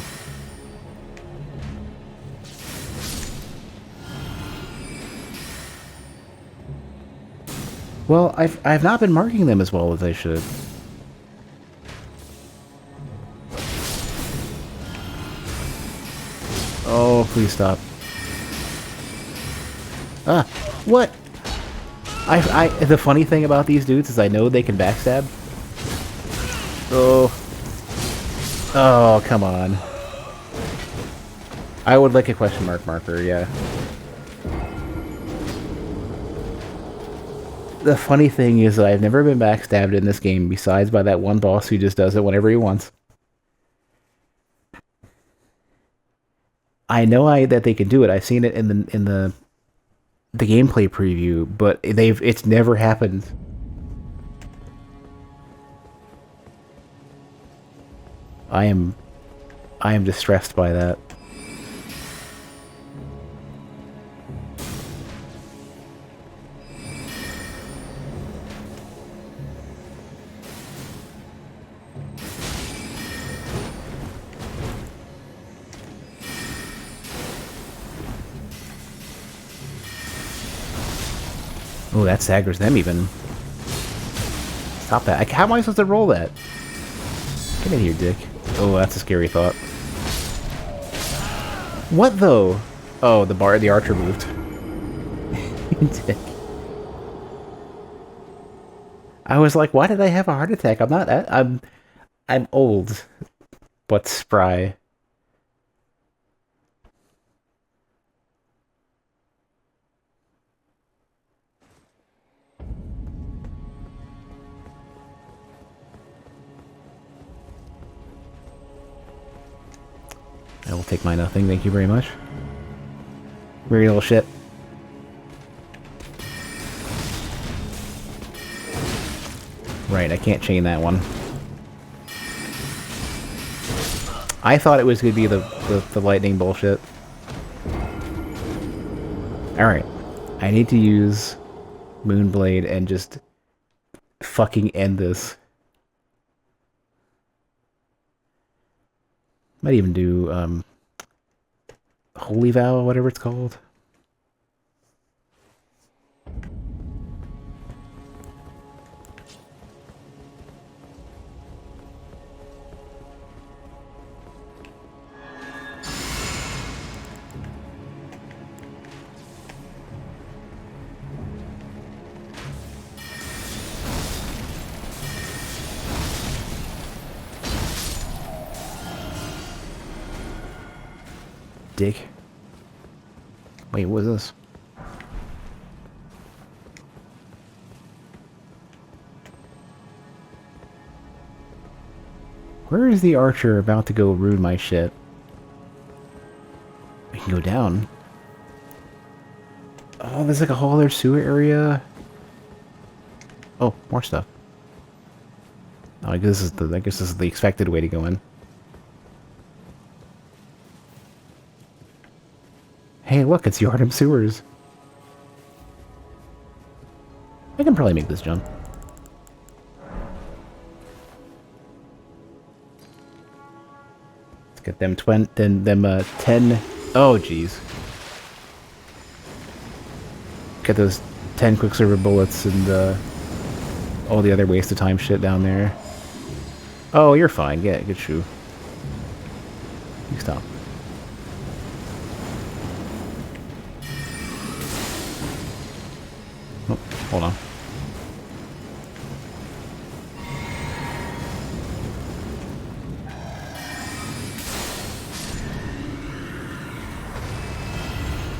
[SPEAKER 1] Well, I've not been marking them as well as I should. Oh, please stop. Ah, what? The funny thing about these dudes is I know they can backstab. Oh. Oh, come on. I would like a question mark marker, yeah. The funny thing is that I've never been backstabbed in this game besides by that one boss who just does it whenever he wants. I know that they can do it. I've seen it in the gameplay preview, but it's never happened. I am distressed by that. Oh, that staggers them even. Stop that. How am I supposed to roll that? Get in here, dick. Oh, that's a scary thought. What, though? Oh, the archer moved. Dick. I was like, why did I have a heart attack? I'm not... I'm old, but spry. I will take my nothing, thank you very much. Weird little shit. Right, I can't chain that one. I thought it was going to be the lightning bullshit. Alright. I need to use Moonblade and just fucking end this. Might even do, Holy Vow, whatever it's called. Dick. Wait, what was this? Where is the archer about to go ruin my shit? We can go down. Oh, there's like a whole other sewer area. Oh, more stuff. Oh, I guess this is the expected way to go in. Hey, look, it's Yardum Sewers. I can probably make this jump. Get them 10. Oh, jeez. Get those 10 Quicksilver bullets and all the other waste of time shit down there. Oh, you're fine. Yeah, good shoe. You stop. Oh, hold on.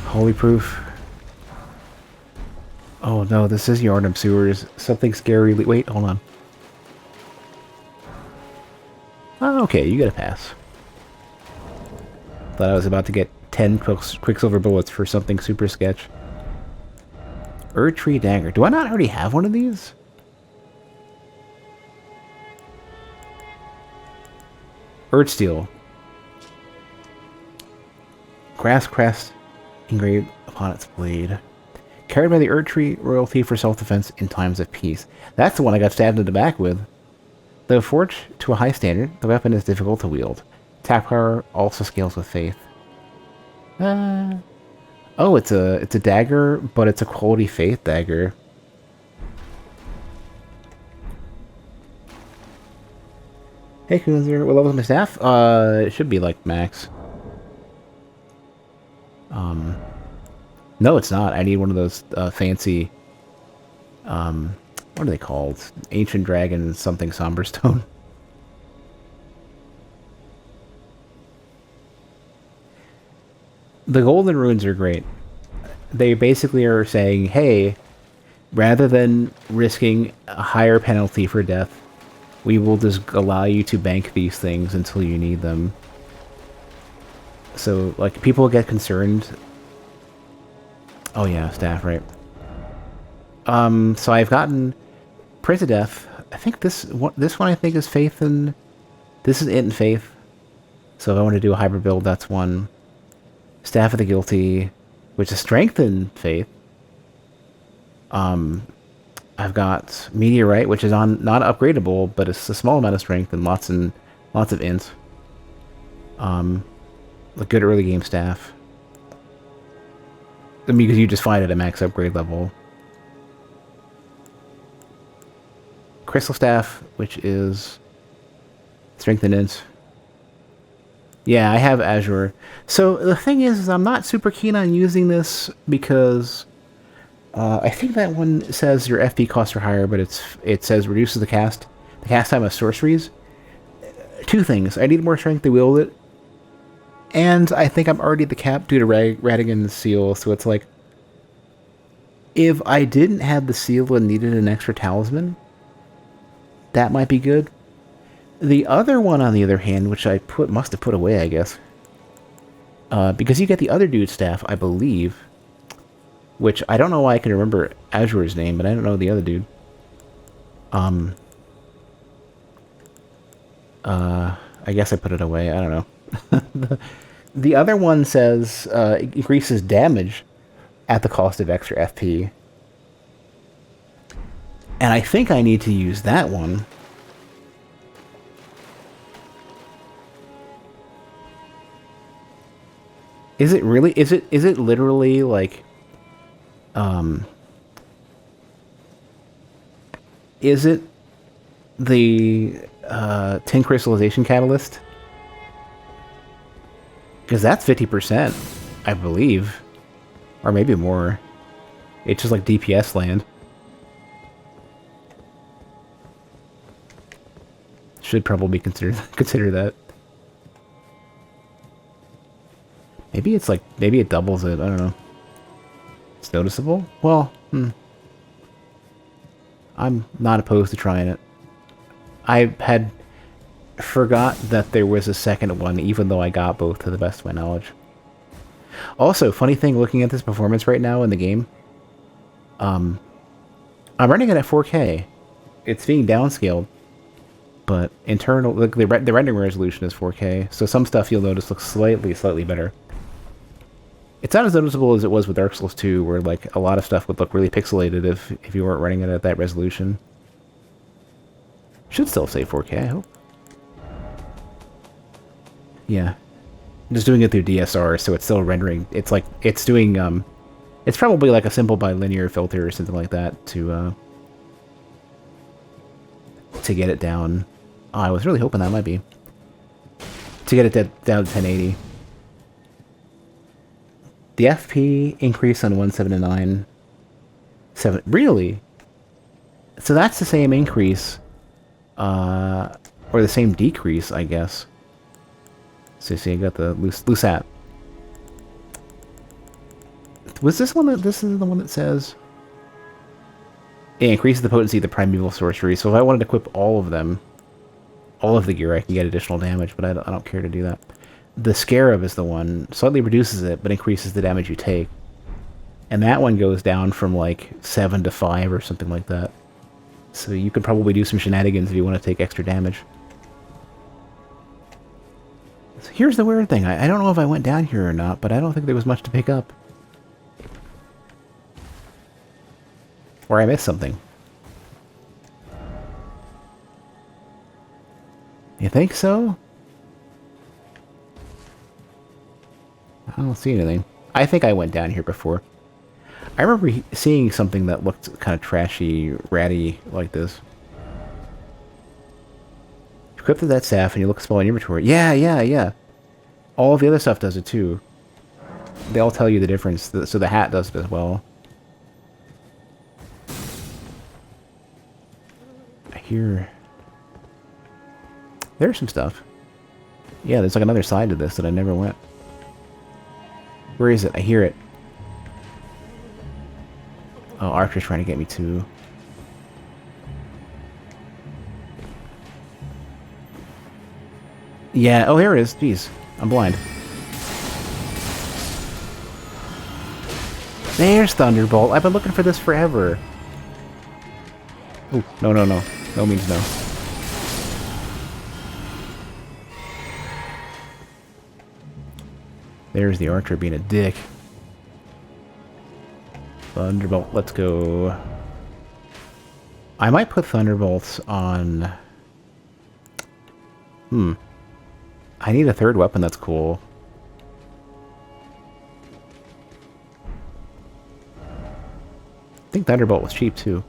[SPEAKER 1] Holy proof. Oh no, this is Yarnum Sewers. Something scary. Wait, hold on. Oh, okay, you get a pass. Thought I was about to get 10 Quicksilver bullets for something super sketch. Erdtree Dagger. Do I not already have one of these? Erdsteel. Grass crest engraved upon its blade. Carried by the Erdtree royalty for self-defense in times of peace. That's the one I got stabbed in the back with. Though forged to a high standard, the weapon is difficult to wield. Attack power also scales with faith. Oh, it's a dagger, but it's a quality faith dagger. Hey, Kunzer, what level is my staff? It should be like max. No, it's not. I need one of those fancy. What are they called? Ancient Dragon something Somberstone. The golden runes are great. They basically are saying, hey, rather than risking a higher penalty for death, we will just allow you to bank these things until you need them. So, like, people get concerned. Oh yeah, staff, right. So I've gotten Prince of Death. I think this one I think is Faith, and this is it in Faith. So if I want to do a hybrid build, that's one. Staff of the Guilty, which is Strength in Faith. I've got Meteorite, which is on not upgradable, but it's a small amount of strength and lots of int. A good early game staff. I mean, because you just find it at max upgrade level. Crystal Staff, which is strength and int. Yeah, I have Azure. So the thing is I'm not super keen on using this because I think that one says your FP costs are higher, but it says reduces the cast time of sorceries. Two things: I need more strength to wield it, and I think I'm already at the cap due to Radigan's seal. So it's like, if I didn't have the seal and needed an extra talisman, that might be good. The other one, on the other hand, which I must have put away, I guess, because you get the other dude's staff, I believe, which I don't know why I can remember Azure's name, but I don't know the other dude. I guess I put it away. I don't know. The other one says it increases damage at the cost of extra FP, and I think I need to use that one. Is it really? Is it literally like, is it the tin crystallization catalyst? Because that's 50%, I believe, or maybe more. It's just like DPS land. Should probably consider that. Maybe it's like, maybe it doubles it, I don't know. It's noticeable? Well, I'm not opposed to trying it. I had forgot that there was a second one, even though I got both to the best of my knowledge. Also, funny thing, looking at this performance right now in the game, I'm running it at 4K. It's being downscaled, but internal, the rendering resolution is 4K, so some stuff you'll notice looks slightly better. It's not as noticeable as it was with Dark Souls 2, where like a lot of stuff would look really pixelated if you weren't running it at that resolution. Should still say 4K, I hope. Yeah. I'm just doing it through DSR, so it's still rendering. It's like, it's doing, it's probably like a simple bilinear filter or something like that to get it down. Oh, I was really hoping that might be. To get it down to 1080. The FP increase on 179. 7. Really? So that's the same increase, or the same decrease, I guess. So see, I got the loose app. Was this one that, this is the one that says it increases the potency of the primeval sorcery. So if I wanted to equip all of them, all of the gear, I can get additional damage, but I don't care to do that. The Scarab is the one, slightly reduces it, but increases the damage you take. And that one goes down from like 7 to 5 or something like that. So you could probably do some shenanigans if you want to take extra damage. So here's the weird thing. I don't know if I went down here or not, but I don't think there was much to pick up. Or I missed something. You think so? I don't see anything. I think I went down here before. I remember seeing something that looked kind of trashy, ratty like this. Equip that staff and you look at small in inventory. Yeah. All of the other stuff does it too. They all tell you the difference. So the hat does it as well. I hear... There's some stuff. Yeah, there's like another side to this that I never went. Where is it? I hear it. Oh, Archer's trying to get me too. Yeah, oh, here it is. Jeez, I'm blind. There's Thunderbolt. I've been looking for this forever. Oh, no. No means no. There's the Archer being a dick. Thunderbolt, let's go. I might put Thunderbolts on... I need a third weapon that's cool. I think Thunderbolt was cheap too.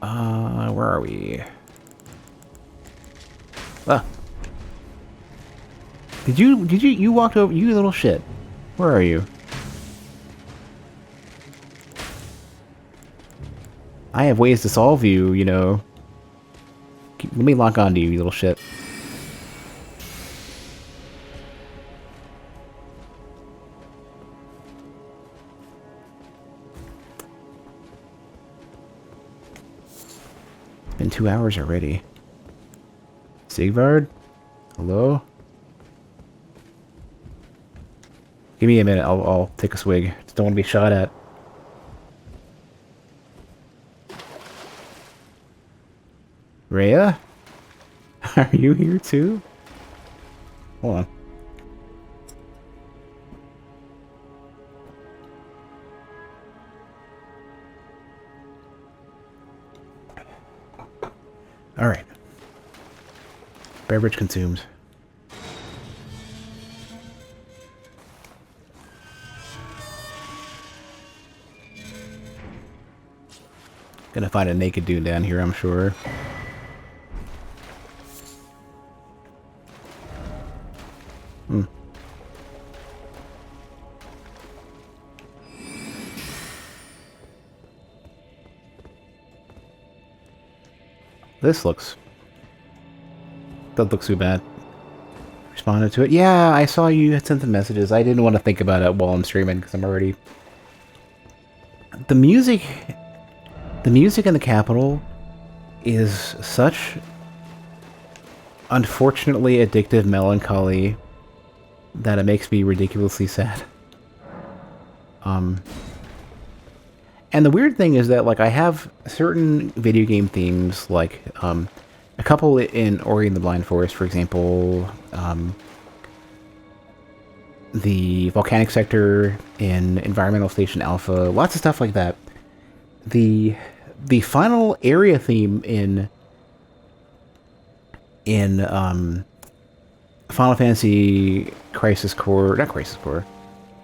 [SPEAKER 1] Where are we? Ah. You walked over, you little shit. Where are you? I have ways to solve you, you know. Let me lock onto you, you little shit. It's been 2 hours already. Sigvard? Hello? Give me a minute, I'll take a swig. Just don't want to be shot at. Rhea? Are you here too? Hold on. Alright. Beverage consumed. Gonna find a naked dude down here, I'm sure. This looks... Doesn't look too bad. Responded to it. Yeah, I saw you had sent the messages. I didn't want to think about it while I'm streaming because I'm already... The music in the capital is such unfortunately addictive melancholy that it makes me ridiculously sad. And the weird thing is that, like, I have certain video game themes, like, a couple in Ori and the Blind Forest, for example, the volcanic sector in Environmental Station Alpha, lots of stuff like that. The final area theme in in Final Fantasy Crisis Core, not Crisis Core.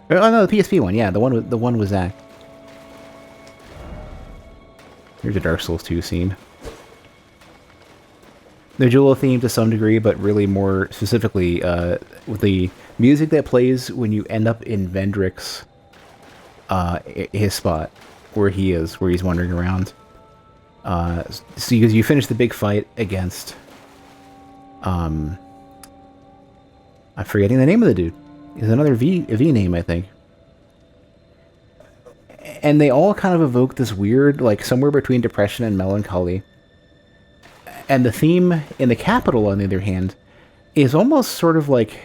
[SPEAKER 1] Oh no, the PSP one, yeah, the one with Zack. Here's a Dark Souls 2 scene. They're dual themed to some degree, but really more specifically with the music that plays when you end up in Vendrick's his spot where he's wandering around. So you finish the big fight against I'm forgetting the name of the dude. It's another V name, I think. And they all kind of evoke this weird, like, somewhere between depression and melancholy. And the theme in the capital, on the other hand, is almost sort of like...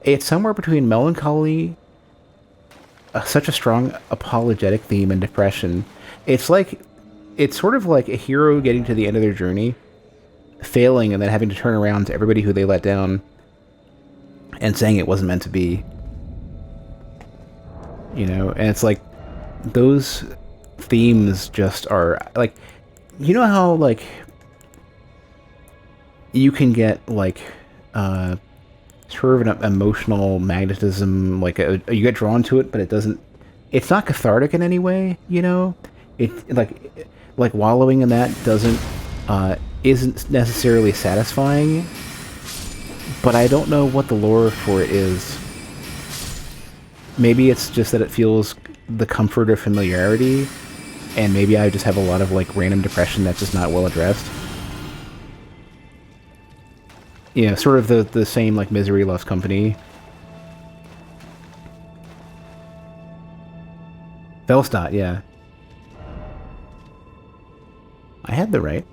[SPEAKER 1] It's somewhere between melancholy, such a strong apologetic theme, and depression. It's sort of like a hero getting to the end of their journey, failing, and then having to turn around to everybody who they let down, and saying it wasn't meant to be. You know, and it's like, those themes just are, like, you know how, like, you can get, like, sort of an emotional magnetism, like, you get drawn to it, but it's not cathartic in any way, you know? Like wallowing in that isn't necessarily satisfying, but I don't know what the lore for it is. Maybe it's just that it feels the comfort of familiarity, and maybe I just have a lot of, like, random depression that's just not well addressed. Yeah, sort of the same, like, Misery Loves Company. Velstadt, yeah. I had the right.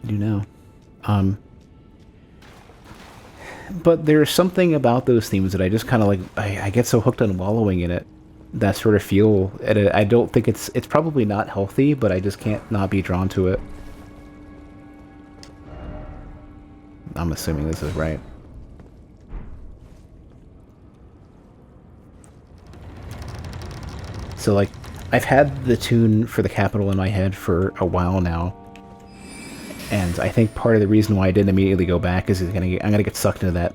[SPEAKER 1] I do know. But there's something about those themes that I just kind of, like, I get so hooked on wallowing in it. That sort of feel, I don't think it's probably not healthy, but I just can't not be drawn to it. I'm assuming this is right. So, like, I've had the tune for the capital in my head for a while now, and I think part of the reason why I didn't immediately go back is I'm gonna get sucked into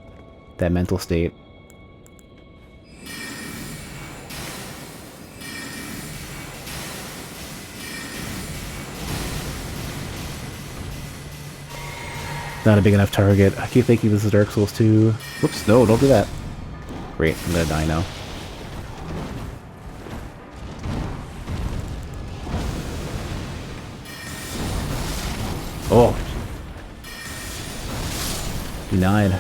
[SPEAKER 1] that mental state. Not a big enough target. I keep thinking this is Dark Souls 2. Whoops, no, don't do that. Great, I'm gonna die now. Oh. Denied.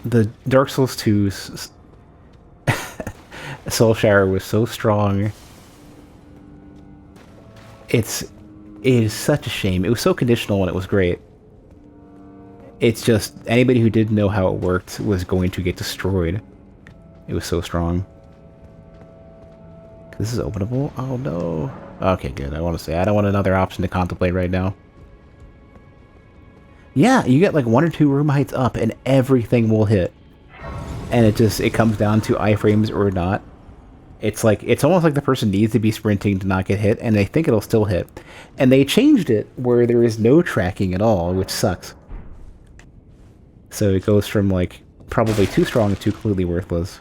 [SPEAKER 1] The Dark Souls 2's Soul Shower was so strong. It is such a shame. It was so conditional when it was great. It's just, anybody who didn't know how it worked was going to get destroyed. It was so strong. This is openable? Oh no. Okay, good. I want to say, I don't want another option to contemplate right now. Yeah, you get like 1 or 2 room heights up and everything will hit. And it comes down to iframes or not. It's like, it's almost like the person needs to be sprinting to not get hit, and they think it'll still hit. And they changed it where there is no tracking at all, which sucks. So it goes from, like, probably too strong to completely worthless.